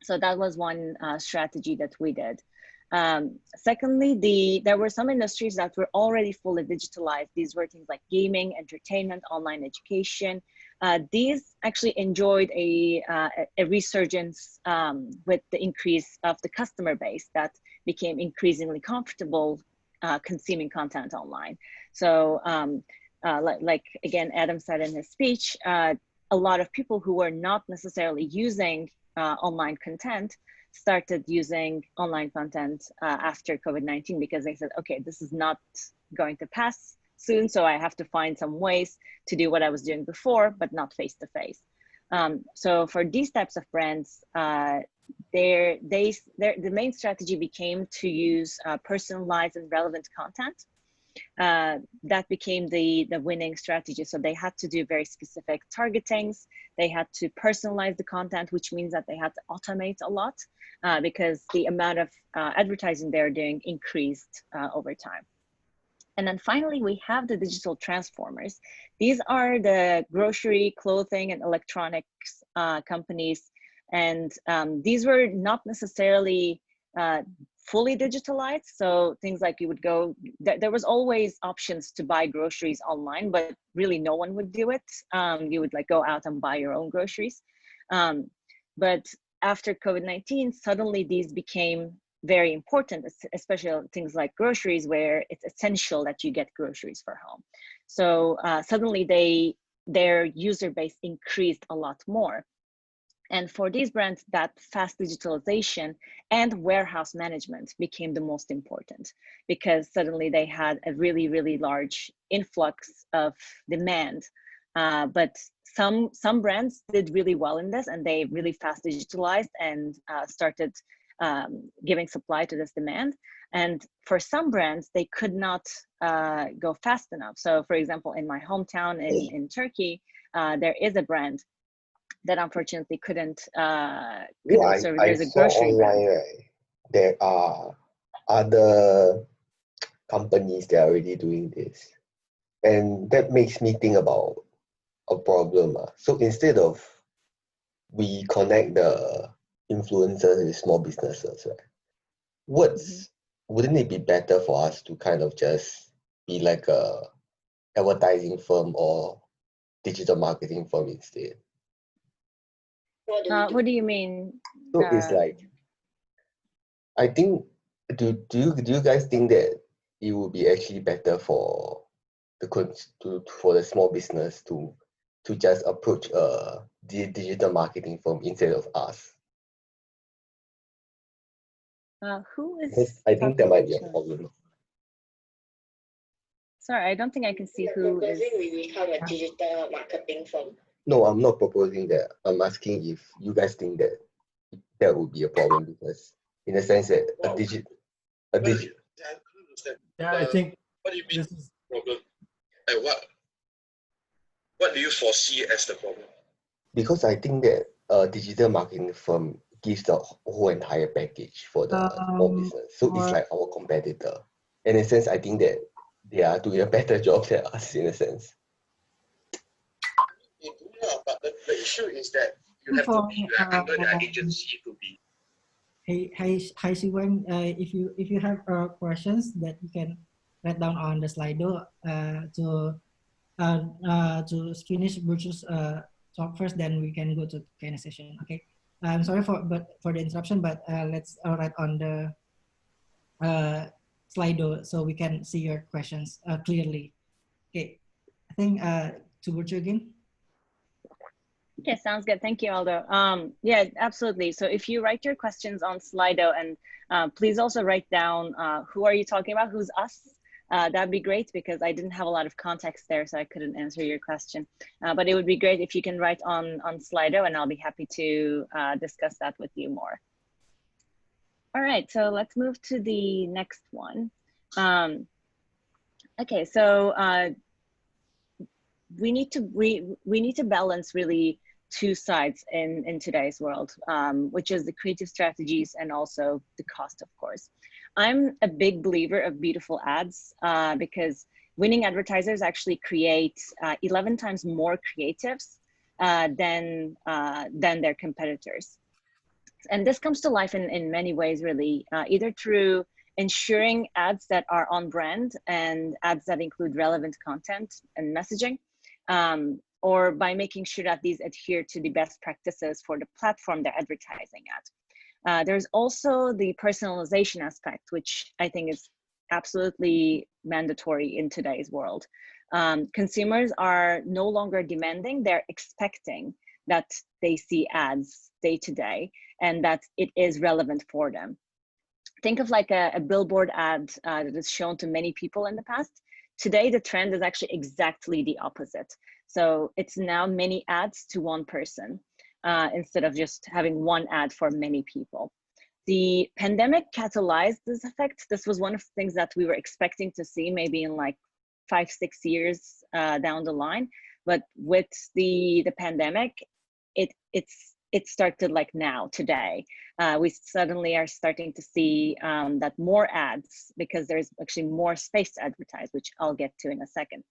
Speaker 5: So that was one strategy that we did. Secondly, there were some industries that were already fully digitalized. These were things like gaming, entertainment, online education. These actually enjoyed a resurgence with the increase of the customer base that became increasingly comfortable consuming content online. So like again, Adam said in his speech, a lot of people who were not necessarily using online content started using online content after COVID-19, because they said, okay, this is not going to pass soon, so I have to find some ways to do what I was doing before, but not face-to-face. So for these types of brands, the main strategy became to use personalized and relevant content. That became the winning strategy. So they had to do very specific targetings. They had to personalize the content, which means that they had to automate a lot because the amount of advertising they're doing increased over time. And then finally, we have the digital transformers. These are the grocery, clothing, and electronics companies. And these were not necessarily fully digitalized. So things like you would go, there was always options to buy groceries online, but really no one would do it. You would like go out and buy your own groceries. But after COVID-19, suddenly these became very important, especially things like groceries, where it's essential that you get groceries for home. So suddenly their user base increased a lot more. And for these brands, that fast digitalization and warehouse management became the most important, because suddenly they had a really, really large influx of demand. But some brands did really well in this, and they really fast digitalized and started giving supply to this demand. And for some brands, they could not go fast enough. So for example, in my hometown in Turkey, there is a brand that unfortunately couldn't serve.
Speaker 6: I
Speaker 5: There's a
Speaker 6: saw
Speaker 5: grocery
Speaker 6: online,
Speaker 5: brand.
Speaker 6: right, there are other companies that are already doing this. And that makes me think about a problem. So instead of we connect the influencers with small businesses, right? Wouldn't it be better for us to kind of just be like a advertising firm or digital marketing firm instead?
Speaker 5: What do you mean?
Speaker 6: So it's like, I think, do you guys think that it would be actually better for for the small business to just approach a digital marketing firm instead of us?
Speaker 5: Who is?
Speaker 6: Because I think that might be a problem.
Speaker 5: Sorry, I don't think I can see who is.
Speaker 7: We become a digital marketing firm.
Speaker 6: No, I'm not proposing that. I'm asking if you guys think that that would be a problem, because in the sense that a digital.
Speaker 4: Yeah, I think
Speaker 7: What do you mean
Speaker 4: this is
Speaker 7: problem? Like what do you foresee as the problem?
Speaker 6: Because I think that a digital marketing firm gives the whole entire package for the small business. So it's like our competitor. In a sense, I think that they are doing a better job than us, in a sense.
Speaker 7: Yeah, but the issue is that you have to be under their agency to be.
Speaker 3: Hi, Siwan. If you have questions that you can write down on the Slido to finish Virtu's talk first, then we can go to Q&A session. Okay. I'm sorry for the interruption, but let's write on the Slido so we can see your questions clearly. Okay. I think to Virtu again.
Speaker 5: Okay, sounds good. Thank you, Aldo. Yeah, absolutely. So if you write your questions on Slido, and please also write down who are you talking about, who's us? That'd be great, because I didn't have a lot of context there, so I couldn't answer your question. But it would be great if you can write on Slido, and I'll be happy to discuss that with you more. All right, so let's move to the next one. Okay, so we need to balance really two sides in today's world, which is the creative strategies and also the cost, of course. I'm a big believer of beautiful ads because winning advertisers actually create 11 times more creatives than their competitors. And this comes to life in many ways, really, either through ensuring ads that are on brand and ads that include relevant content and messaging, or by making sure that these adhere to the best practices for the platform they're advertising at. There's also the personalization aspect, which I think is absolutely mandatory in today's world. Consumers are no longer demanding, they're expecting that they see ads day to day and that it is relevant for them. Think of like a billboard ad that is shown to many people in the past. Today, the trend is actually exactly the opposite. So it's now many ads to one person instead of just having one ad for many people. The pandemic catalyzed this effect. This was one of the things that we were expecting to see maybe in like 5-6 years down the line. But with the pandemic, it started like now, today. We suddenly are starting to see that more ads, because there's actually more space to advertise, which I'll get to in a second.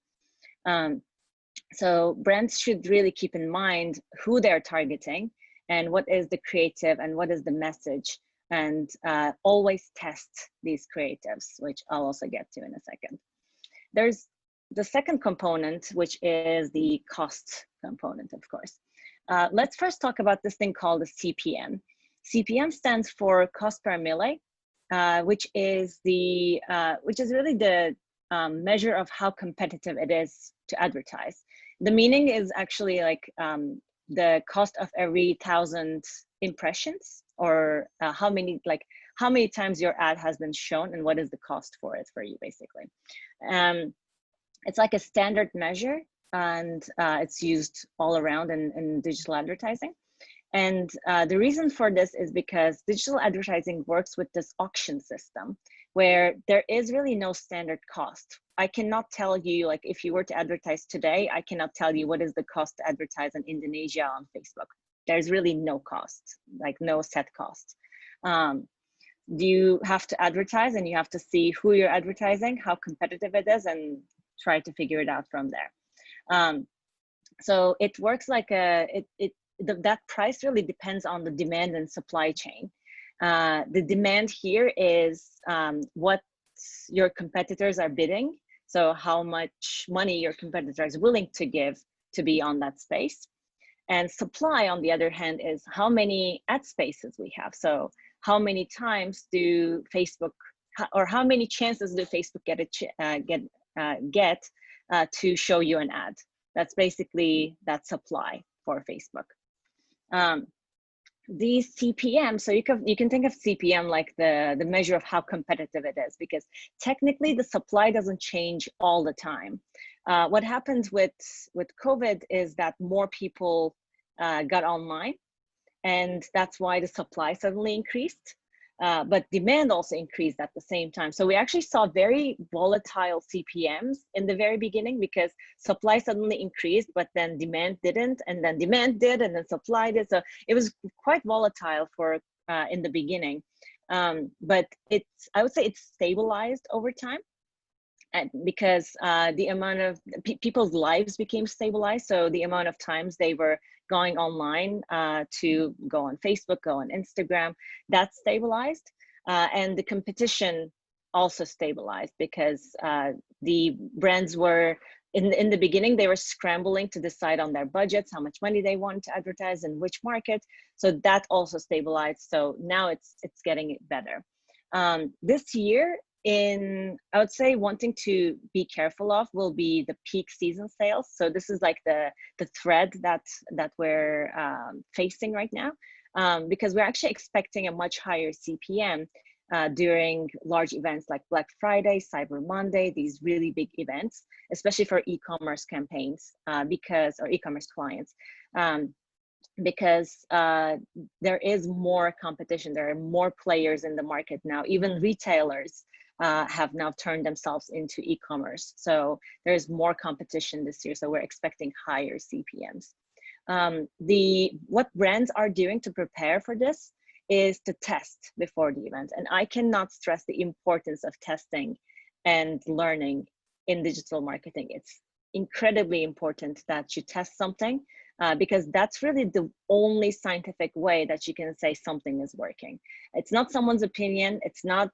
Speaker 5: So brands should really keep in mind who they're targeting and what is the creative and what is the message and always test these creatives, which I'll also get to in a second. There's the second component, which is the cost component, of course. Let's first talk about this thing called the CPM. CPM stands for cost per mille, which is really the measure of how competitive it is to advertise. The meaning is actually like the cost of every 1,000 impressions, or how many times your ad has been shown and what is the cost for it for you, basically. It's like a standard measure, and it's used all around in digital advertising. And the reason for this is because digital advertising works with this auction system where there is really no standard cost. I cannot tell you, like, if you were to advertise today, I cannot tell you what is the cost to advertise in Indonesia on Facebook. There's really no cost, like no set cost. You have to advertise and you have to see who you're advertising, how competitive it is, and try to figure it out from there. So it works like that price really depends on the demand and supply chain. The demand here is what your competitors are bidding. So how much money your competitor is willing to give to be on that space. And supply, on the other hand, is how many ad spaces we have. So how many times do Facebook, or how many chances do Facebook get to show you an ad? That's basically that supply for Facebook. These CPM, so you can think of CPM like the measure of how competitive it is, because technically the supply doesn't change all the time. What happened with COVID is that more people got online, and that's why the supply suddenly increased. But demand also increased at the same time. So we actually saw very volatile CPMs in the very beginning, because supply suddenly increased, but then demand didn't, and then demand did, and then supply did. So it was quite volatile for in the beginning. But I would say it's stabilized over time. And because the amount of people's lives became stabilized, so the amount of times they were going online to go on Facebook, go on Instagram, that stabilized, and the competition also stabilized, because the brands were in the beginning, they were scrambling to decide on their budgets, how much money they wanted to advertise in which market. So that also stabilized. So now it's getting better. This year, I would say wanting to be careful of will be the peak season sales. So this is like the thread that we're facing right now, because we're actually expecting a much higher CPM during large events like Black Friday, Cyber Monday, these really big events, especially for e-commerce campaigns, or e-commerce clients. Because there is more competition. There are more players in the market now. Even retailers have now turned themselves into e-commerce. So there's more competition this year. So we're expecting higher CPMs. What brands are doing to prepare for this is to test before the event. And I cannot stress the importance of testing and learning in digital marketing. It's incredibly important that you test something, because that's really the only scientific way that you can say something is working. It's not someone's opinion. It's not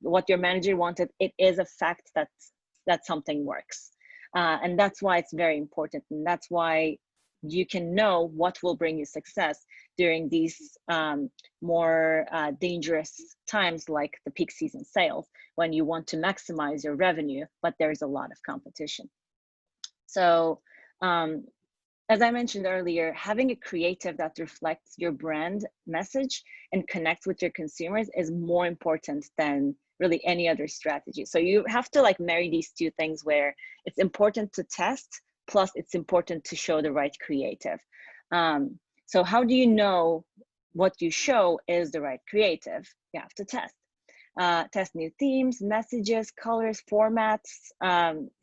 Speaker 5: what your manager wanted. It is a fact that something works. And that's why it's very important. And that's why you can know what will bring you success during these more dangerous times, like the peak season sales, when you want to maximize your revenue, but there's a lot of competition. So, as I mentioned earlier, having a creative that reflects your brand message and connects with your consumers is more important than really any other strategy. So you have to like marry these two things, where it's important to test, plus it's important to show the right creative. So how do you know what you show is the right creative? You have to test. Test new themes, messages, colors, formats.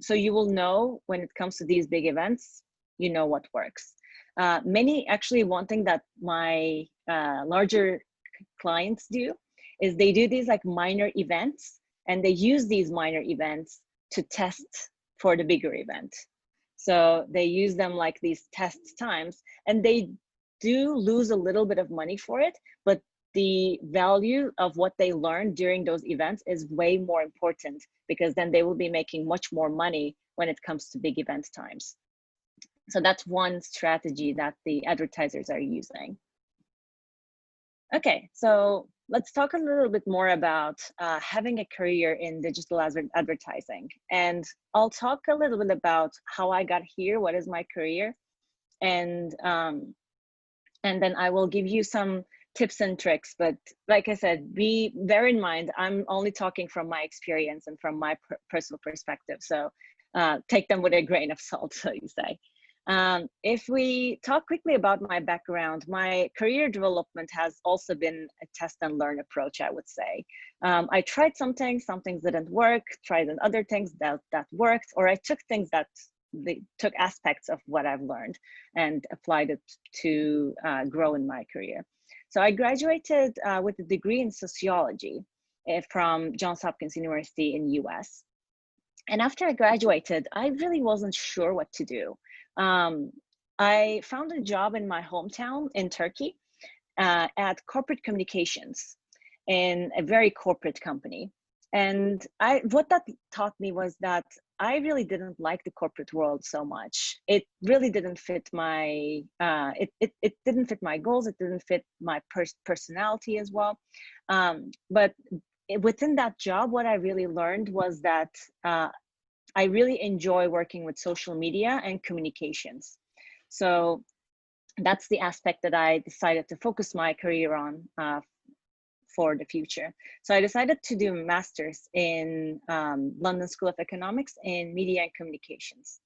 Speaker 5: So you will know when it comes to these big events, you know what works. Actually, one thing that my larger clients do is they do these like minor events, and they use these minor events to test for the bigger event. So they use them like these test times, and they do lose a little bit of money for it, but the value of what they learned during those events is way more important, because then they will be making much more money when it comes to big event times. So that's one strategy that the advertisers are using. Okay, so let's talk a little bit more about having a career in digital advertising. And I'll talk a little bit about how I got here, what is my career, and then I will give you some tips and tricks. But like I said, bear in mind, I'm only talking from my experience and from my personal perspective. So take them with a grain of salt, so you say. If we talk quickly about my background, my career development has also been a test and learn approach, I would say. I tried some things didn't work, tried other things that worked, or I took things that took aspects of what I've learned and applied it to grow in my career. So I graduated with a degree in sociology from Johns Hopkins University in US. And after I graduated, I really wasn't sure what to do. I found a job in my hometown in Turkey at corporate communications in a very corporate company. And what that taught me was that I really didn't like the corporate world so much. It really didn't fit my, it didn't fit my goals. It didn't fit my personality as well. But within that job, what I really learned was that I really enjoy working with social media and communications. So that's the aspect that I decided to focus my career on for the future. So I decided to do a master's in London School of Economics in Media and Communications,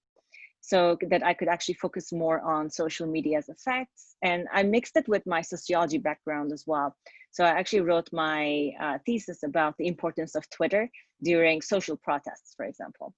Speaker 5: so that I could actually focus more on social media's effects. And I mixed it with my sociology background as well. So I actually wrote my thesis about the importance of Twitter during social protests, for example.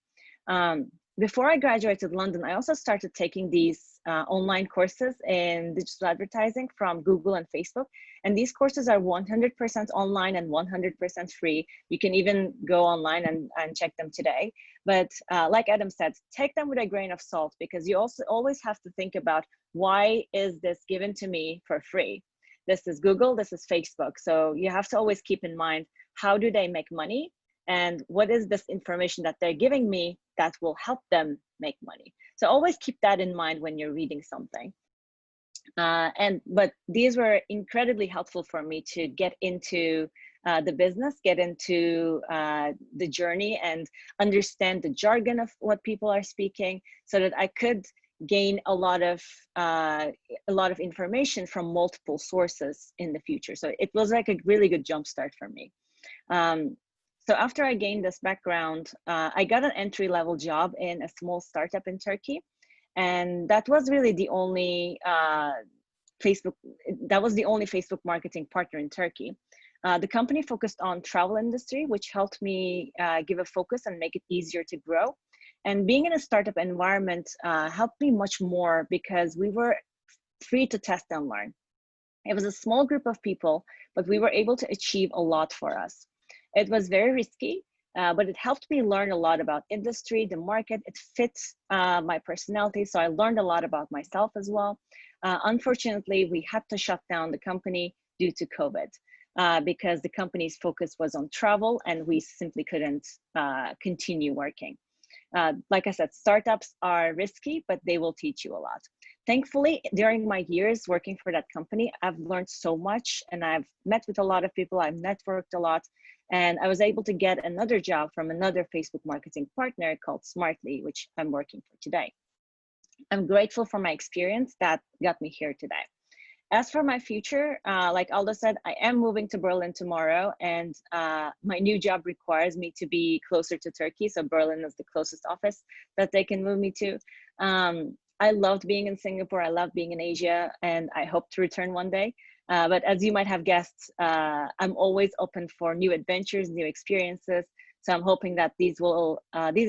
Speaker 5: Before I graduated London, I also started taking these online courses in digital advertising from Google and Facebook. And these courses are 100% online and 100% free. You can even go online and check them today. But like Adam said, take them with a grain of salt, because you also always have to think about, why is this given to me for free? This is Google, this is Facebook. So you have to always keep in mind, how do they make money? And what is this information that they're giving me that will help them make money? So always keep that in mind when you're reading something. But these were incredibly helpful for me to get into the business, get into the journey, and understand the jargon of what people are speaking, so that I could gain a lot of information from multiple sources in the future. So it was like a really good jumpstart for me. So after I gained this background, I got an entry-level job in a small startup in Turkey. And that was really the only Facebook marketing partner in Turkey. The company focused on travel industry, which helped me give a focus and make it easier to grow. And being in a startup environment helped me much more, because we were free to test and learn. It was a small group of people, but we were able to achieve a lot for us. It was very risky, but it helped me learn a lot about industry, the market. It fits my personality, so I learned a lot about myself as well. Unfortunately, we had to shut down the company due to COVID, because the company's focus was on travel, and we simply couldn't continue working. Like I said, startups are risky, but they will teach you a lot. Thankfully, during my years working for that company, I've learned so much, and I've met with a lot of people, I've networked a lot, and I was able to get another job from another Facebook marketing partner called Smartly, which I'm working for today. I'm grateful for my experience that got me here today. As for my future, like Aldo said, I am moving to Berlin tomorrow, and my new job requires me to be closer to Turkey. So Berlin is the closest office that they can move me to. I loved being in Singapore. I love being in Asia, and I hope to return one day. But as you might have guessed, I'm always open for new adventures, new experiences. So I'm hoping that these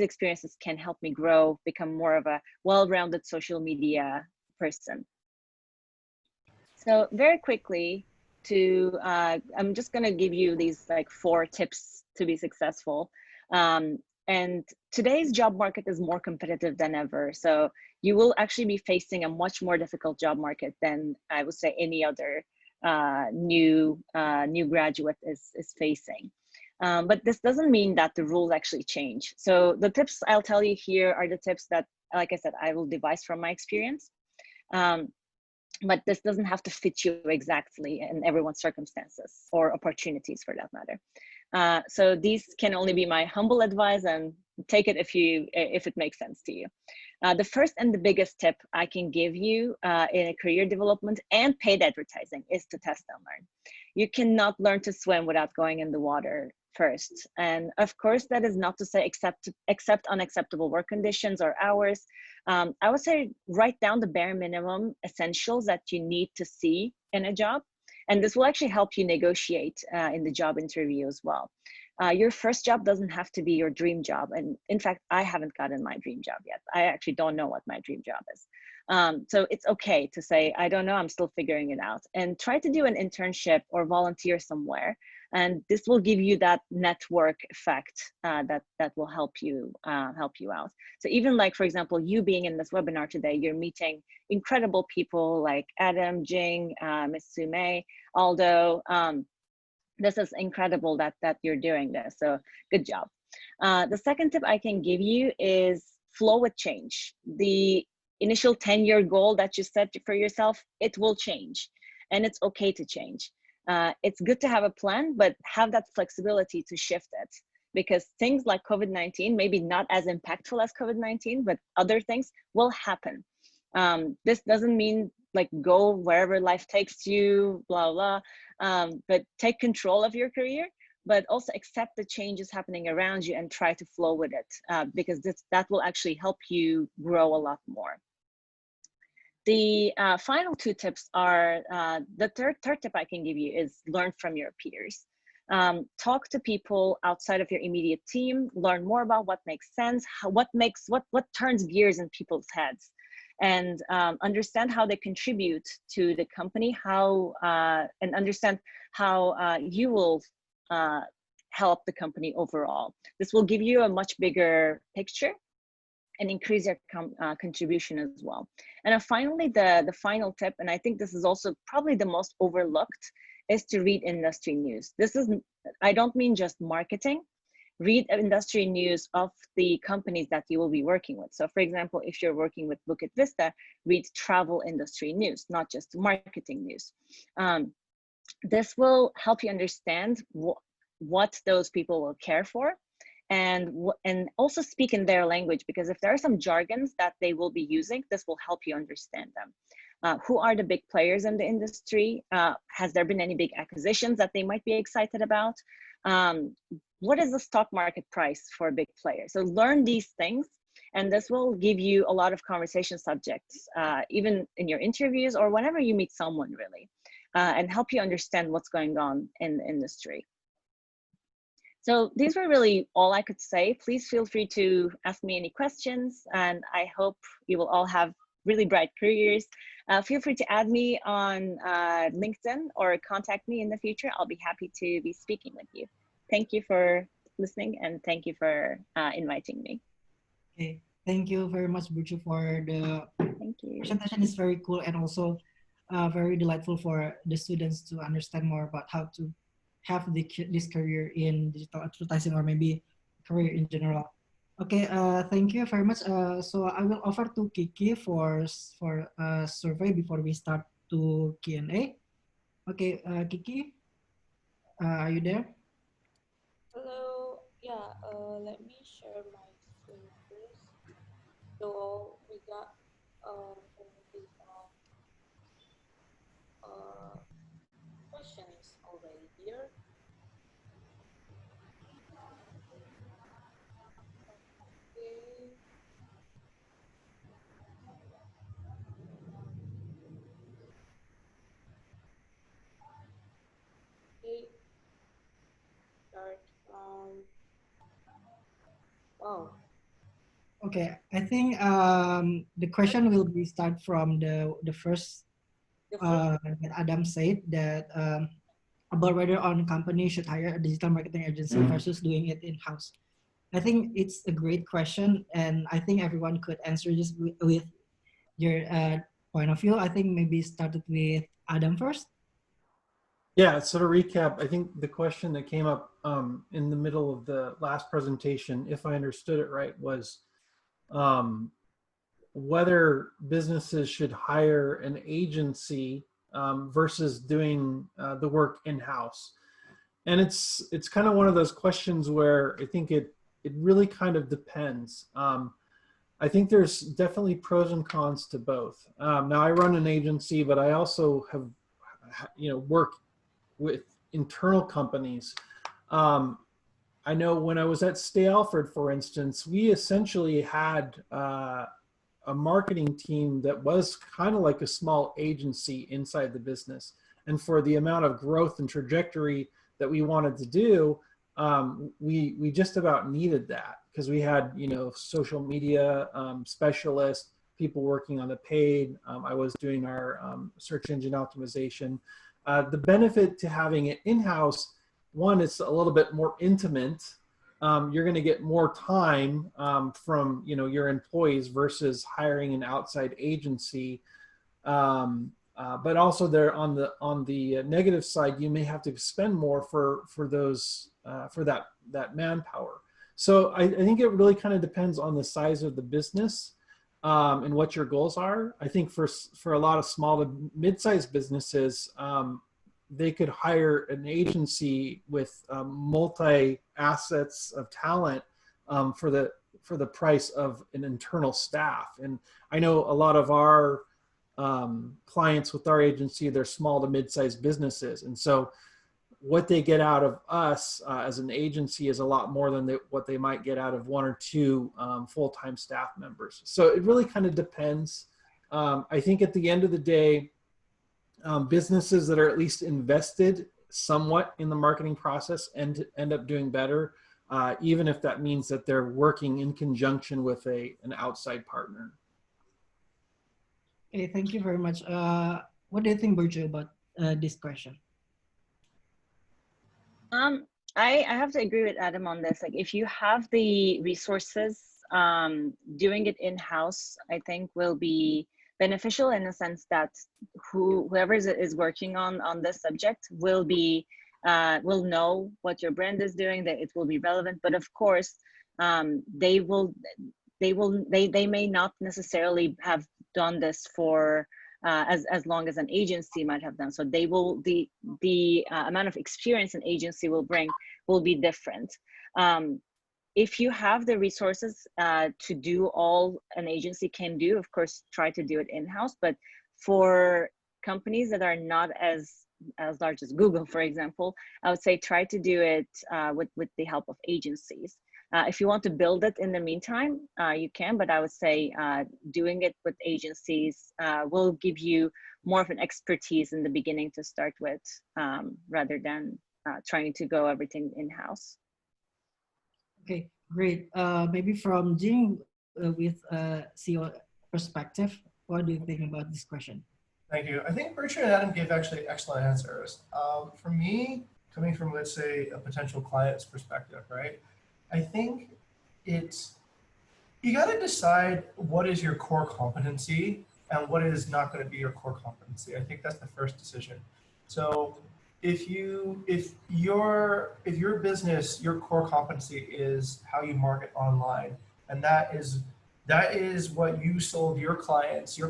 Speaker 5: experiences can help me grow, become more of a well-rounded social media person. So very quickly, I'm just going to give you these like 4 tips to be successful. And today's job market is more competitive than ever. So you will actually be facing a much more difficult job market than I would say any other new graduate is facing. But this doesn't mean that the rules actually change. So the tips I'll tell you here are the tips that, like I said, I will devise from my experience. But this doesn't have to fit you exactly in everyone's circumstances or opportunities for that matter. So these can only be my humble advice, and take it if it makes sense to you. The first and the biggest tip I can give you in a career development and paid advertising is to test and learn. You cannot learn to swim without going in the water first. And of course, that is not to say accept unacceptable work conditions or hours. I would say write down the bare minimum essentials that you need to see in a job. And this will actually help you negotiate in the job interview as well. Your first job doesn't have to be your dream job. And in fact, I haven't gotten my dream job yet. I actually don't know what my dream job is. So it's okay to say, I don't know, I'm still figuring it out. And try to do an internship or volunteer somewhere. And this will give you that network effect that will help you out. So even like, for example, you being in this webinar today, you're meeting incredible people like Adam, Jing, Ms. Sume, Aldo. This is incredible that you're doing this. So good job. The second tip I can give you is flow with change. The initial 10-year goal that you set for yourself, it will change, and it's okay to change. It's good to have a plan, but have that flexibility to shift it, because things like COVID-19, maybe not as impactful as COVID-19, but other things will happen. This doesn't mean like go wherever life takes you, blah, blah, but take control of your career, but also accept the changes happening around you and try to flow with it, because that will actually help you grow a lot more. The final two tips are, the third tip I can give you is learn from your peers. Talk to people outside of your immediate team, learn more about what makes sense, what turns gears in people's heads, and understand how they contribute to the company, and understand how you will help the company overall. This will give you a much bigger picture and increase your contribution as well. And finally, the final tip, and I think this is also probably the most overlooked, is to read industry news. I don't mean just marketing. Read industry news of the companies that you will be working with. So for example, if you're working with Bukit Vista, read travel industry news, not just marketing news. This will help you understand what those people will care for, and also speak in their language, because if there are some jargons that they will be using, this will help you understand them. Who are the big players in the industry? Has there been any big acquisitions that they might be excited about? What is the stock market price for a big player? So learn these things, and this will give you a lot of conversation subjects, even in your interviews or whenever you meet someone, really, and help you understand what's going on in the industry. So these were really all I could say. Please feel free to ask me any questions, and I hope you will all have really bright careers. Feel free to add me on LinkedIn or contact me in the future. I'll be happy to be speaking with you. Thank you for listening, and thank you for inviting me.
Speaker 3: Okay, thank you very much, Virtu, for the presentation. Is very cool, and also very delightful for the students to understand more about how to have this career in digital advertising, or maybe career in general. Okay, thank you very much. So I will offer to Kiki for survey before we start to Q&A. Okay, Kiki, are you there?
Speaker 8: Hello. Yeah. Let me share my screen first. So we got plenty of questions already here. Okay. Okay. Start from. Wow.
Speaker 3: Okay, I think the question will be start from the first that Adam said, that about whether on company should hire a digital marketing agency versus doing it in-house. I think it's a great question, and I think everyone could answer this with your point of view. I think maybe started with Adam first.
Speaker 4: Yeah, so to recap, I think the question that came up in the middle of the last presentation, if I understood it right, was um, whether businesses should hire an agency versus doing the work in-house. And it's kind of one of those questions where I think it really kind of depends. I think there's definitely pros and cons to both. Now I run an agency, but I also have, work with internal companies. I know when I was at Stay Alfred, for instance, we essentially had a marketing team that was kind of like a small agency inside the business. And for the amount of growth and trajectory that we wanted to do, we just about needed that because we had, social media specialists, people working on the paid. I was doing our search engine optimization. The benefit to having it in-house, one, it's a little bit more intimate. You're going to get more time from your employees versus hiring an outside agency. But also there on the negative side, you may have to spend more for those for that manpower. So I think it really kind of depends on the size of the business and what your goals are. I think for a lot of small to mid-sized businesses, they could hire an agency with multi assets of talent for the price of an internal staff. And I know a lot of our clients with our agency, they're small to mid-sized businesses. And so what they get out of us as an agency is a lot more than what they might get out of one or two full-time staff members. So it really kind of depends. I think at the end of the day, businesses that are at least invested somewhat in the marketing process and end up doing better, even if that means that they're working in conjunction with an outside partner.
Speaker 3: Okay, thank you very much. What do you think, Virtu, about this question?
Speaker 5: I have to agree with Adam on this. Like, if you have the resources, doing it in-house, I think will be beneficial in the sense that whoever is working on this subject will know what your brand is doing, that it will be relevant. But of course, they may not necessarily have done this for as long as an agency might have done. So they will the amount of experience an agency will bring will be different. If you have the resources to do all an agency can do, of course, try to do it in-house. But for companies that are not as large as Google, for example, I would say try to do it with the help of agencies. If you want to build it in the meantime, you can, but I would say doing it with agencies will give you more of an expertise in the beginning to start with, rather than trying to go everything in-house.
Speaker 3: Okay, great. Maybe from Jing, with CEO perspective, what do you think about this question?
Speaker 2: Thank you. I think Virtu and Adam gave actually excellent answers. For me, coming from, let's say, a potential client's perspective, right? I think you got to decide what is your core competency and what is not going to be your core competency. I think that's the first decision. So if your business, your core competency is how you market online, and that is what you sold your clients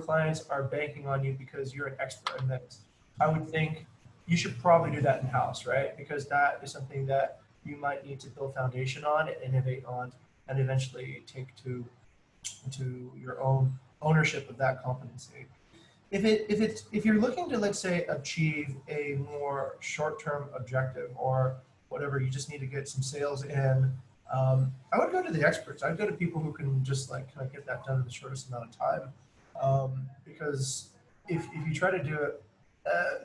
Speaker 2: are banking on you because you're an expert in this, I would think you should probably do that in-house, right? Because that is something that you might need to build foundation on and innovate on and eventually take to your own ownership of that competency. If you're looking to, let's say, achieve a more short-term objective or whatever, you just need to get some sales in, I would go to the experts. I'd go to people who can just like kind of get that done in the shortest amount of time. Because if you try to do it,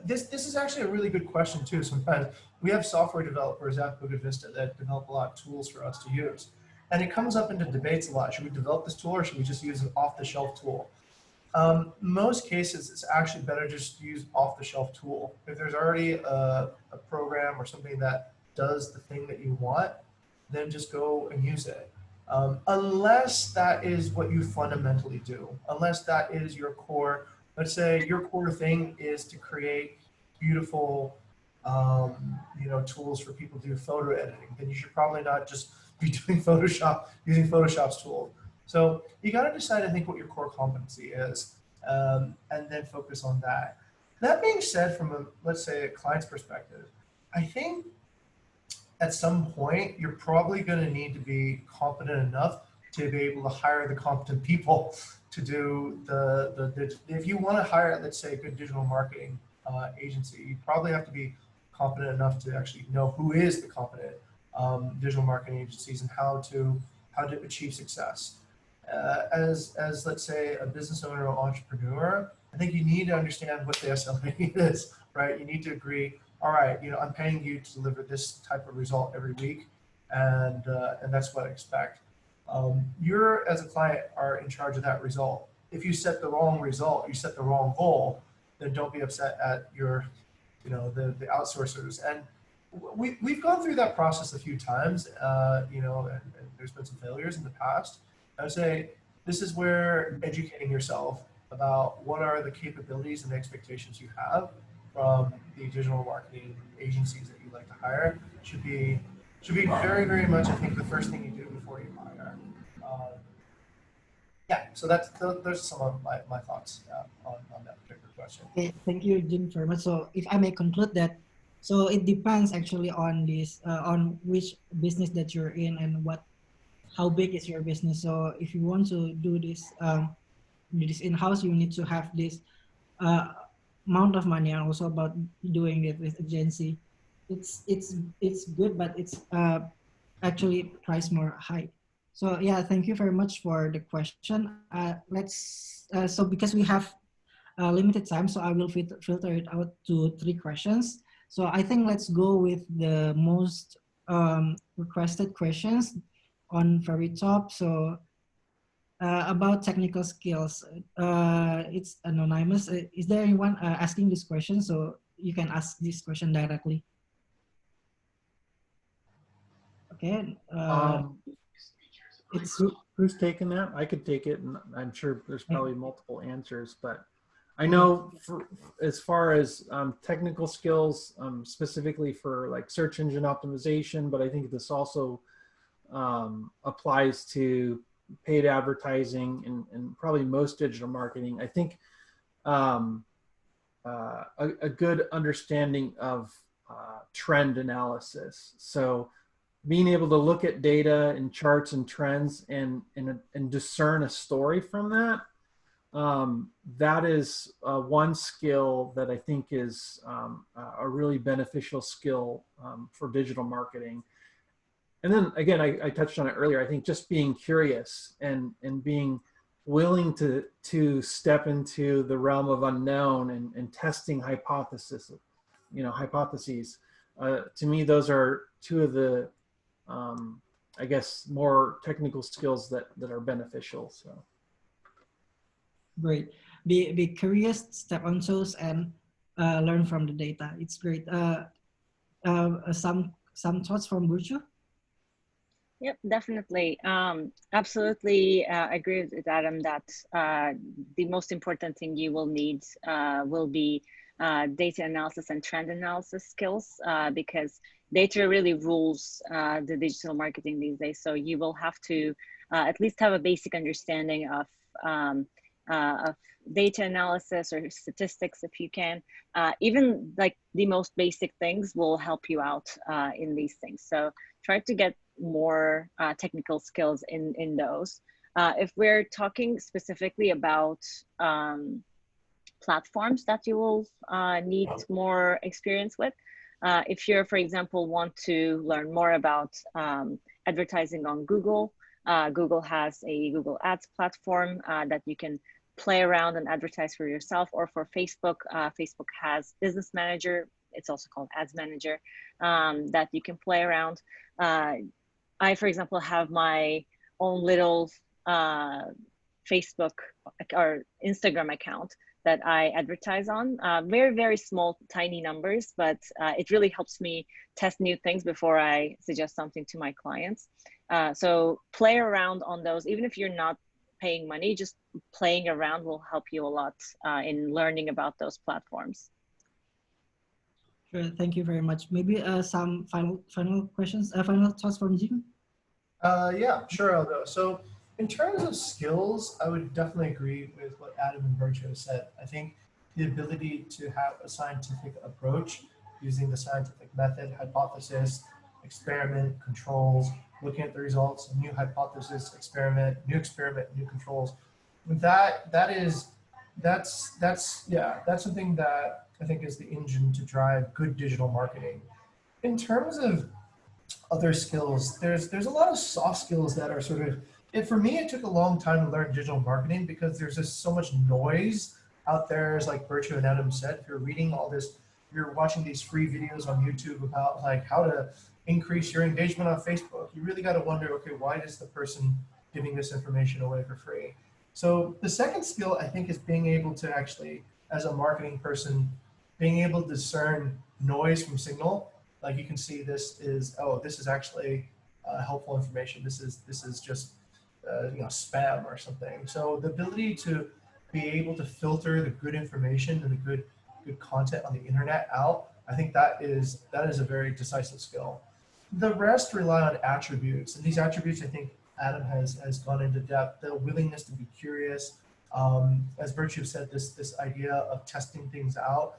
Speaker 2: this is actually a really good question too. Sometimes we have software developers at Bukit Vista that develop a lot of tools for us to use. And it comes up into debates a lot. Should we develop this tool or should we just use an off-the-shelf tool? Most cases, it's actually better just to use off-the-shelf tool. If there's already a program or something that does the thing that you want, then just go and use it. Unless that is what you fundamentally do, unless that is your core, let's say your core thing is to create beautiful tools for people to do photo editing, then you should probably not just be doing Photoshop, using Photoshop's tool. So you got to decide, I think, what your core competency is, and then focus on that. That being said, from a, let's say, a client's perspective, I think at some point you're probably going to need to be competent enough to be able to hire the competent people to do if you want to hire, let's say, a good digital marketing agency, you probably have to be competent enough to actually know who is the competent digital marketing agencies and how to achieve success. As let's say a business owner or entrepreneur, I think you need to understand what the SLA is, right? You need to agree, all right, I'm paying you to deliver this type of result every week, and that's what I expect. You're, as a client, are in charge of that result. If you set the wrong result, you set the wrong goal, then don't be upset at your, the outsourcers. And we've gone through that process a few times, and there's been some failures in the past. I would say this is where educating yourself about what are the capabilities and the expectations you have from the digital marketing agencies that you like to hire should be very, very much, I think, the first thing you do before you hire. Yeah, so those are some of my thoughts on that particular question.
Speaker 3: Okay, thank you, Jing, very much. So if I may conclude that, so it depends actually on this, on which business that you're in and how big is your business. So if you want to do this in-house, you need to have this amount of money, and also about doing it with agency. It's good, but it's actually priced more high. So yeah, thank you very much for the question. So because we have limited time, so I will filter it out to 3 questions. So I think let's go with the most requested questions on very top. So about technical skills, it's anonymous. Is there anyone asking this question? So you can ask this question directly. Okay.
Speaker 4: Who's taking that? I could take it, and I'm sure there's probably multiple answers, but I know as far as technical skills, specifically for like search engine optimization, but I think this also applies to paid advertising and probably most digital marketing. I think a good understanding of trend analysis. So being able to look at data and charts and trends and discern a story from that, that is one skill that I think is a really beneficial skill for digital marketing. And then again, I touched on it earlier. I think just being curious and being willing to step into the realm of unknown and testing hypotheses. To me, those are 2 of the I guess more technical skills that are beneficial. So
Speaker 3: great. Be curious, step on toes, and learn from the data. It's great. Some thoughts from Virtu?
Speaker 5: Yep, definitely. Absolutely agree with Adam that the most important thing you will need will be data analysis and trend analysis skills, because data really rules the digital marketing these days. So you will have to at least have a basic understanding of data analysis or statistics if you can. Even like the most basic things will help you out in these things. So try to get more technical skills in those. If we're talking specifically about platforms that you will need more experience with, if you're, for example, want to learn more about advertising on Google, Google has a Google Ads platform that you can play around and advertise for yourself, or for Facebook, Facebook has Business Manager. It's also called Ads Manager, that you can play around. I, for example, have my own little Facebook or Instagram account that I advertise on. Very, very small, tiny numbers, but it really helps me test new things before I suggest something to my clients. So play around on those, even if you're not paying money, just playing around will help you a lot in learning about those platforms.
Speaker 3: Sure, thank you very much. Maybe some final questions, final thoughts from Jing.
Speaker 2: Yeah, sure, I'll go. So in terms of skills, I would definitely agree with what Adam and Virtu have said. I think the ability to have a scientific approach using the scientific method, hypothesis, experiment, controls, looking at the results, new hypothesis, experiment, new controls. That's something that I think is the engine to drive good digital marketing. In terms of other skills, there's a lot of soft skills that are sort of, for me, it took a long time to learn digital marketing because there's just so much noise out there, as like Virtue and Adam said. If you're reading all this, you're watching these free videos on YouTube about like how to increase your engagement on Facebook, you really got to wonder, okay, why is the person giving this information away for free? So the second skill, I think, is being able to actually, as a marketing person, being able to discern noise from signal. Like you can see this is, oh, this is actually helpful information. This is just spam or something. So the ability to be able to filter the good information and the good content on the internet out, I think that is a very decisive skill. The rest rely on attributes, and these attributes, I think Adam has gone into depth. The willingness to be curious, as Virtue said, this idea of testing things out,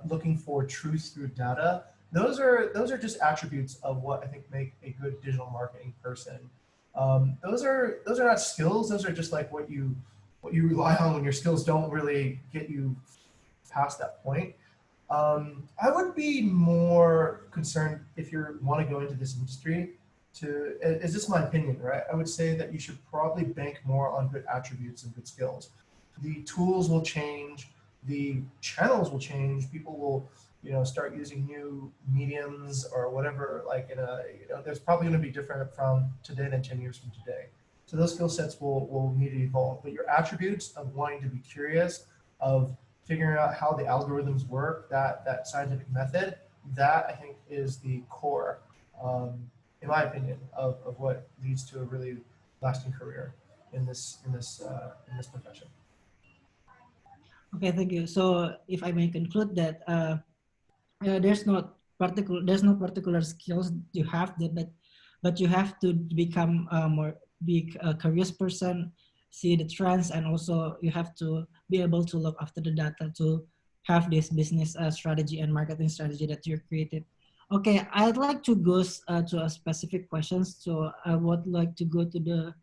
Speaker 2: looking for truth through data. Those are just attributes of what I think make a good digital marketing person. Those are not skills. Those are just like what you rely on when your skills don't really get you past that point. I would be more concerned if you want to go into this industry. Is this my opinion, right? I would say that you should probably bank more on good attributes and good skills. The tools will change, the channels will change. People will, start using new mediums or whatever. Like there's probably going to be different from today than 10 years from today. So those skill sets will need to evolve. But your attributes of wanting to be curious, of figuring out how the algorithms work, that scientific method, that I think is the core, in my opinion, of what leads to a really lasting career in this profession.
Speaker 3: Okay, thank you. So if I may conclude that there's no particular skills you have, but you have to become be a curious person, see the trends, and also you have to be able to look after the data to have this business strategy and marketing strategy that you created. Okay, I'd like to go to a specific questions. So I would like to go to the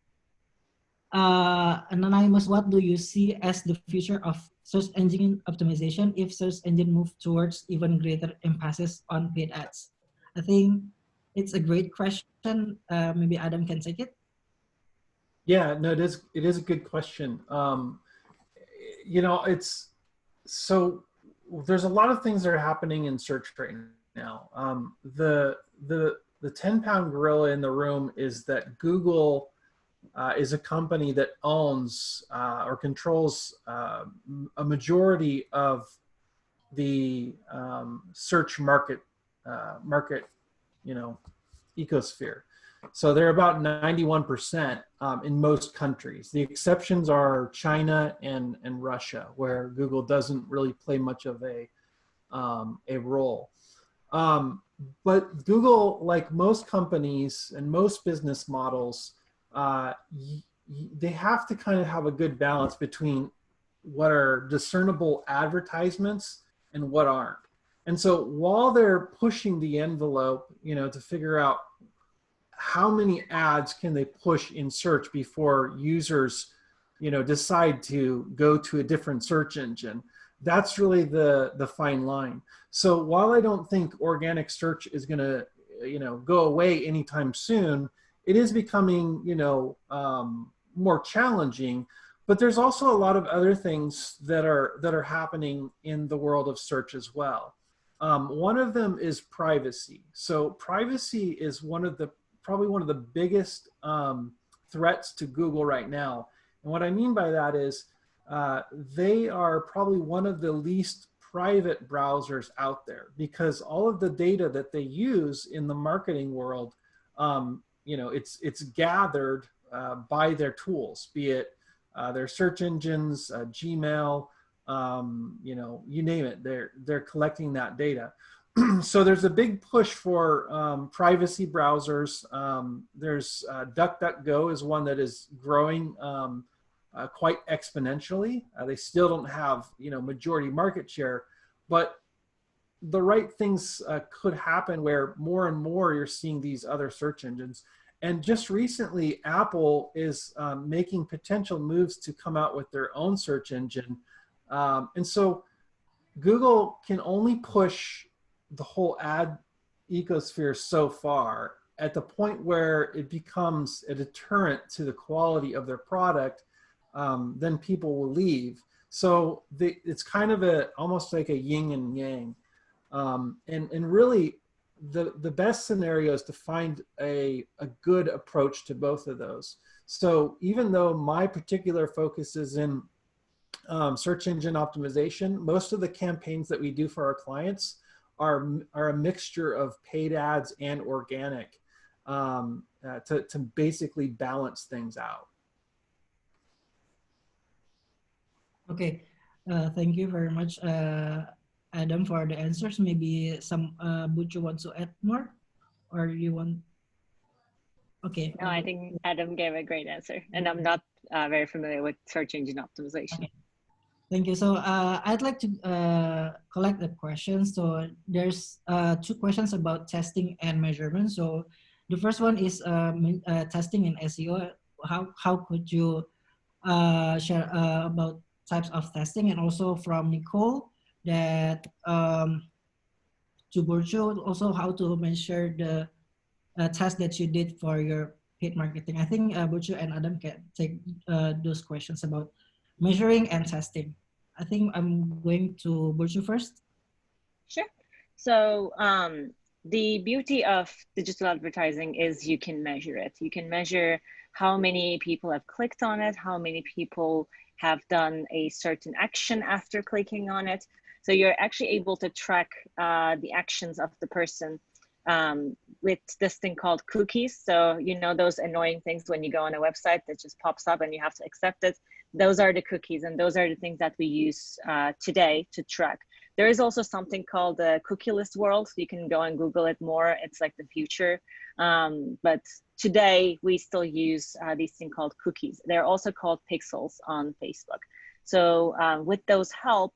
Speaker 3: anonymous. What do you see as the future of search engine optimization if search engine move towards even greater emphasis on paid ads? I think it's a great question. Maybe Adam can take it.
Speaker 4: Yeah, no, it is a good question. It's so there's a lot of things that are happening in search right now. The 10-pound gorilla in the room is that Google is a company that owns or controls a majority of the search market ecosphere. So they're about 91% in most countries. The exceptions are China and Russia, where Google doesn't really play much of a role. But Google, like most companies and most business models, they have to kind of have a good balance between what are discernible advertisements and what aren't. And so while they're pushing the envelope, to figure out how many ads can they push in search before users, decide to go to a different search engine, that's really the fine line. So while I don't think organic search is going to, go away anytime soon, it is becoming, more challenging. But there's also a lot of other things that are happening in the world of search as well. One of them is privacy. So privacy is probably one of the biggest threats to Google right now. And what I mean by that is they are probably one of the least private browsers out there, because all of the data that they use in the marketing world, it's gathered by their tools, be it their search engines, Gmail, you name it. They're collecting that data. So there's a big push for privacy browsers. There's DuckDuckGo is one that is growing quite exponentially. They still don't have, majority market share, but the right things could happen where more and more you're seeing these other search engines. And just recently, Apple is making potential moves to come out with their own search engine. And so Google can only push the whole ad ecosphere so far. At the point where it becomes a deterrent to the quality of their product, then people will leave. So it's kind of almost like a yin and yang. And really, the best scenario is to find a good approach to both of those. So even though my particular focus is in search engine optimization, most of the campaigns that we do for our clients are a mixture of paid ads and organic to basically balance things out.
Speaker 3: Okay, thank you very much, Adam, for the answers. Maybe some Buchu wants to add more, or you want? Okay.
Speaker 5: No, I think Adam gave a great answer, and I'm not very familiar with search engine optimization.
Speaker 3: Okay. Thank you. So I'd like to collect the questions. So there's 2 questions about testing and measurement. So the first one is testing in SEO. How could you share about types of testing? And also from Nicole that to Burjo, also how to measure the test that you did for your paid marketing. I think Burjo and Adam can take those questions about measuring and testing. I think I'm going to Burju first.
Speaker 5: Sure. So the beauty of digital advertising is you can measure it. You can measure how many people have clicked on it, how many people have done a certain action after clicking on it. So you're actually able to track the actions of the person with this thing called cookies. So, those annoying things when you go on a website that just pops up and you have to accept it. Those are the cookies, and those are the things that we use today to track. There is also something called the cookieless world. You can go and Google it more. It's like the future. But today we still use these things called cookies. They're also called pixels on Facebook. So with those help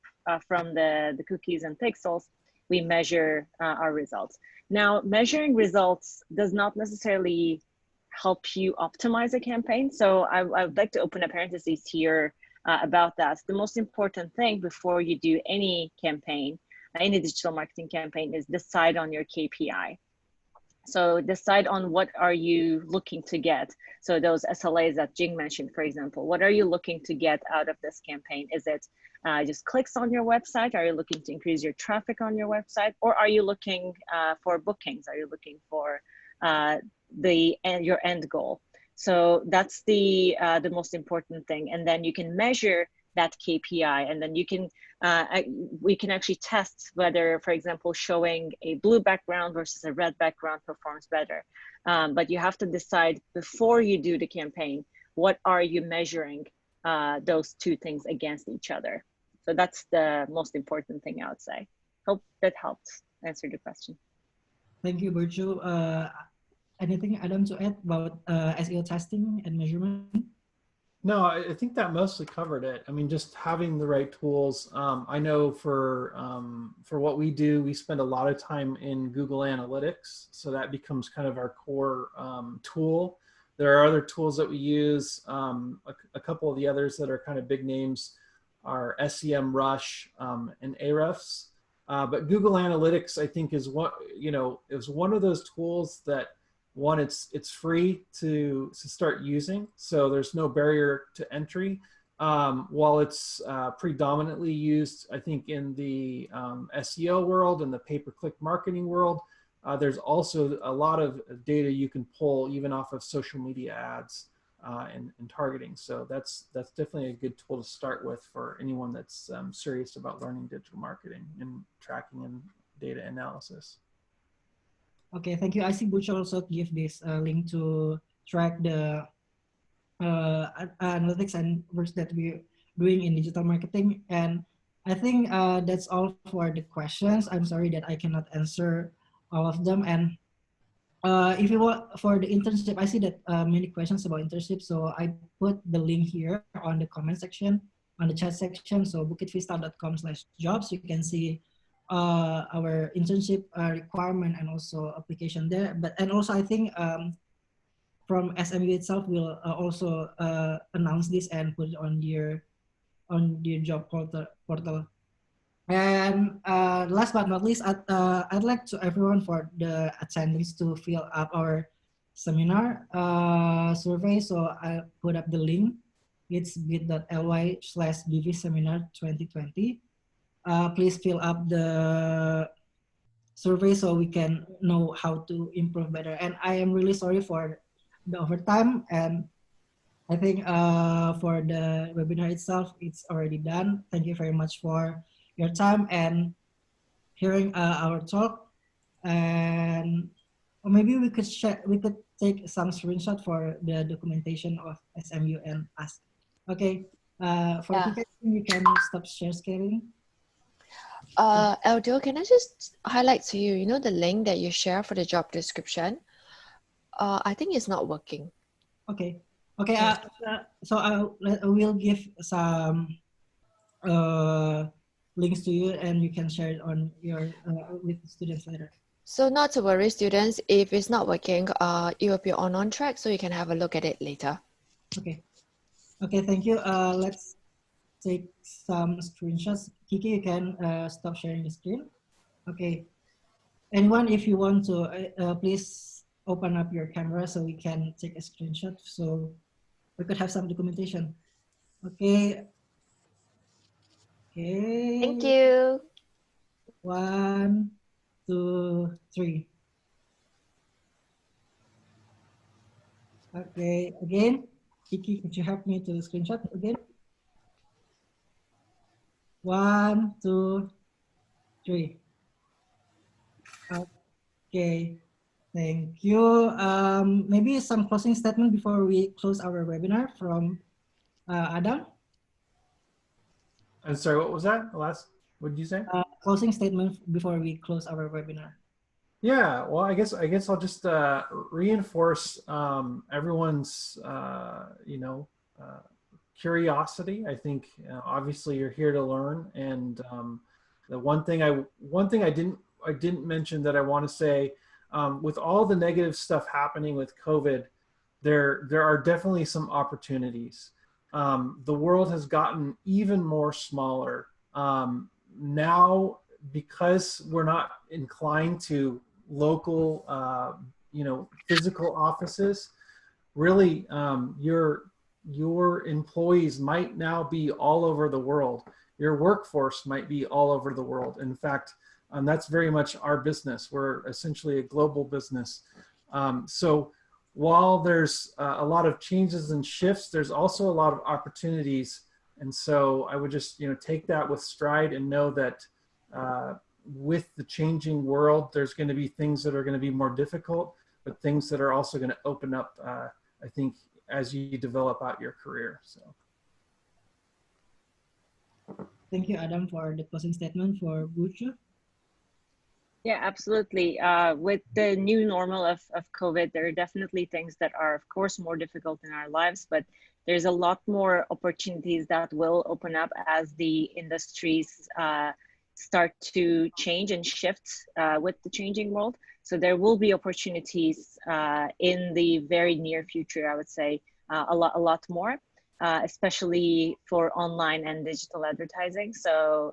Speaker 5: from the cookies and pixels, we measure our results. Now, measuring results does not necessarily help you optimize a campaign. So I would like to open a parenthesis here about that. The most important thing before you do any campaign, any digital marketing campaign, is decide on your KPI. So decide on what are you looking to get. So those SLAs that Jing mentioned, for example, what are you looking to get out of this campaign? Is it just clicks on your website? Are you looking to increase your traffic on your website? Or are you looking for bookings? Are you looking for your end goal? So that's the most important thing. And then you can measure that KPI, and then you can we can actually test whether, for example, showing a blue background versus a red background performs better. But you have to decide before you do the campaign, what are you measuring those two things against each other? So that's the most important thing, I would say. Hope that helped answer the question.
Speaker 3: Thank you, Virtu. Anything, Adam, to add about SEO testing and measurement?
Speaker 4: No, I think that mostly covered it. I mean, just having the right tools. I know for what we do, we spend a lot of time in Google Analytics, so that becomes kind of our core tool. There are other tools that we use. A couple of the others that are kind of big names are SEMrush and Ahrefs. But Google Analytics, I think, is one of those tools that, one, it's free to start using, so there's no barrier to entry. While it's predominantly used, I think, in the SEO world and the pay-per-click marketing world, there's also a lot of data you can pull even off of social media ads and targeting. So that's definitely a good tool to start with for anyone that's serious about learning digital marketing and tracking and data analysis.
Speaker 3: Okay, thank you. I see Butch also give this link to track the analytics and works that we're doing in digital marketing. And I think that's all for the questions. I'm sorry that I cannot answer all of them. And if you want for the internship, I see that many questions about internship. So I put the link here on the comment section, on the chat section. So bukitvista.com/jobs. You can see our internship requirement and also application there. And also I think from SMU itself will also announce this and put it on your job portal. And last but not least, I'd like to everyone for the attendance to fill up our seminar survey. So I put up the link. It's bit.ly/BV seminar 2020. Please fill up the survey so we can know how to improve better. And I am really sorry for the overtime, and I think for the webinar itself, it's already done. Thank you very much for your time and hearing our talk. And or maybe we could share, we could take some screenshot for the documentation of SMU and us. Okay, for
Speaker 1: Yeah.
Speaker 3: Kika, you can stop share sharing.
Speaker 1: Eldo, can I just highlight to you, you know, the link that you share for the job description? I think it's not working.
Speaker 3: Okay. Okay. So I will give some links to you, and you can share it on your with the students later.
Speaker 1: So not to worry, students, if it's not working, it will be on track, so you can have a look at it later.
Speaker 3: Okay. Okay. Thank you. Let's take some screenshots. Kiki, you can stop sharing the screen. Okay. Anyone, if you want to, please open up your camera so we can take a screenshot so we could have some documentation. Okay. Okay.
Speaker 1: Thank you.
Speaker 3: 1, 2, 3. Okay. Again, Kiki, could you help me to screenshot again? 1, 2, 3. Okay. Thank you. Maybe some closing statement before we close our webinar from Adam.
Speaker 4: I'm sorry, what was that? The last, what did you say?
Speaker 3: Closing statement before we close our webinar.
Speaker 4: Yeah, well, I guess I'll just reinforce everyone's curiosity. I think obviously you're here to learn, and the one thing I didn't mention that I want to say, with all the negative stuff happening with COVID, there are definitely some opportunities. The world has gotten even more smaller now, because we're not inclined to local, physical offices. Really, your employees might now be all over the world. Your workforce might be all over the world. In fact, that's very much our business. We're essentially a global business. So while there's a lot of changes and shifts, there's also a lot of opportunities. And so I would just, take that with stride and know that with the changing world, there's going to be things that are going to be more difficult, but things that are also going to open up, I think, as you develop out your career. So.
Speaker 3: Thank you, Adam, for the closing statement for Virtu.
Speaker 5: Yeah, absolutely. With the new normal of COVID, there are definitely things that are, of course, more difficult in our lives, but there's a lot more opportunities that will open up as the industries start to change and shift with the changing world. So there will be opportunities in the very near future, I would say, a lot more, especially for online and digital advertising. So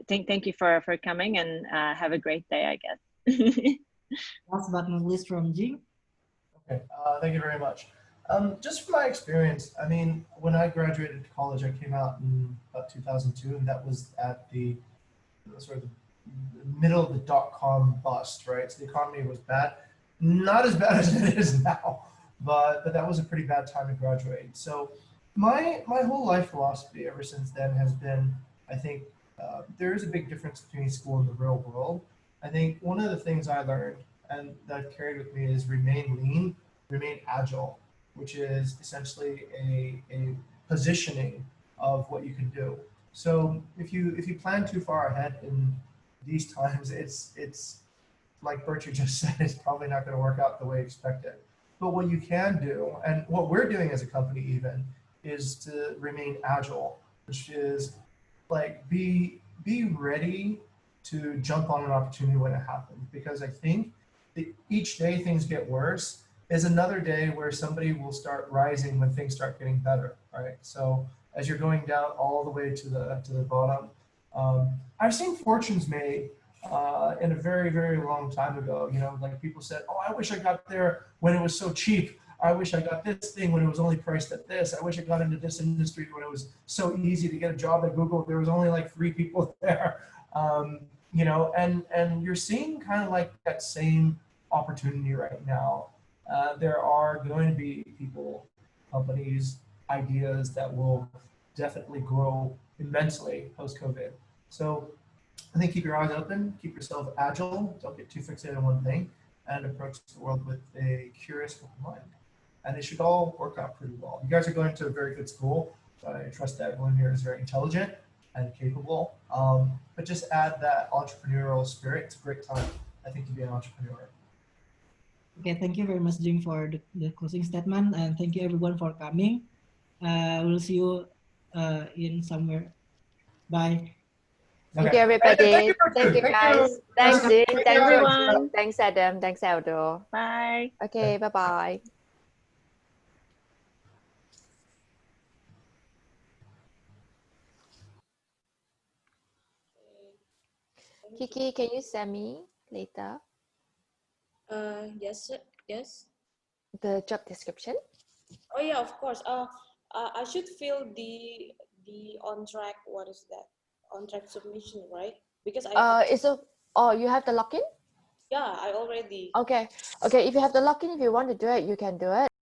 Speaker 5: thank you for coming, and have a great day, I guess.
Speaker 3: Last but not least, from Jing.
Speaker 2: Okay, thank you very much. Just from my experience, I mean, when I graduated college, I came out in about 2002, and that was at the sort of the middle of the dot-com bust, right? So the economy was bad, not as bad as it is now, but that was a pretty bad time to graduate. So my whole life philosophy ever since then has been, I think there is a big difference between school and the real world. I think one of the things I learned and that I've carried with me is remain lean, remain agile, which is essentially a positioning of what you can do. So if you plan too far ahead in these times, it's like Virtu just said, it's probably not going to work out the way expected. But what you can do, and what we're doing as a company even, is to remain agile, which is like be ready to jump on an opportunity when it happens. Because I think that each day things get worse is another day where somebody will start rising when things start getting better, right? So as you're going down all the way to the bottom, I've seen fortunes made in a very, very long time ago. You know, like people said, oh, I wish I got there when it was so cheap. I wish I got this thing when it was only priced at this. I wish I got into this industry when it was so easy to get a job at Google. There was only like 3 people there. You know, and you're seeing kind of like that same opportunity right now. There are going to be people, companies, ideas that will definitely grow immensely post-COVID. So I think keep your eyes open, keep yourself agile, don't get too fixated on one thing, and approach the world with a curious open mind. And it should all work out pretty well. You guys are going to a very good school, so I trust that everyone here is very intelligent and capable. But just add that entrepreneurial spirit. It's a great time, I think, to be an entrepreneur.
Speaker 3: Okay, thank you very much, Jing, for the closing statement, and thank you everyone for coming. We'll see you in somewhere. Bye.
Speaker 1: Thank you, everybody. Thank you, guys. Thanks, Jing.
Speaker 5: Thanks,
Speaker 1: Thanks,
Speaker 5: everyone.
Speaker 1: Virtu. Thanks, Adam. Thanks, Aldo.
Speaker 5: Bye.
Speaker 1: Okay, bye-bye. Kiki, can you send me later
Speaker 8: Yes, yes.
Speaker 1: the job description?
Speaker 8: Oh yeah, of course. I should fill the on track. What is that? On track submission, right? Because I
Speaker 1: You have the login?
Speaker 8: yeah, I already.
Speaker 1: Okay. If you have the login, if you want to do it, you can do it.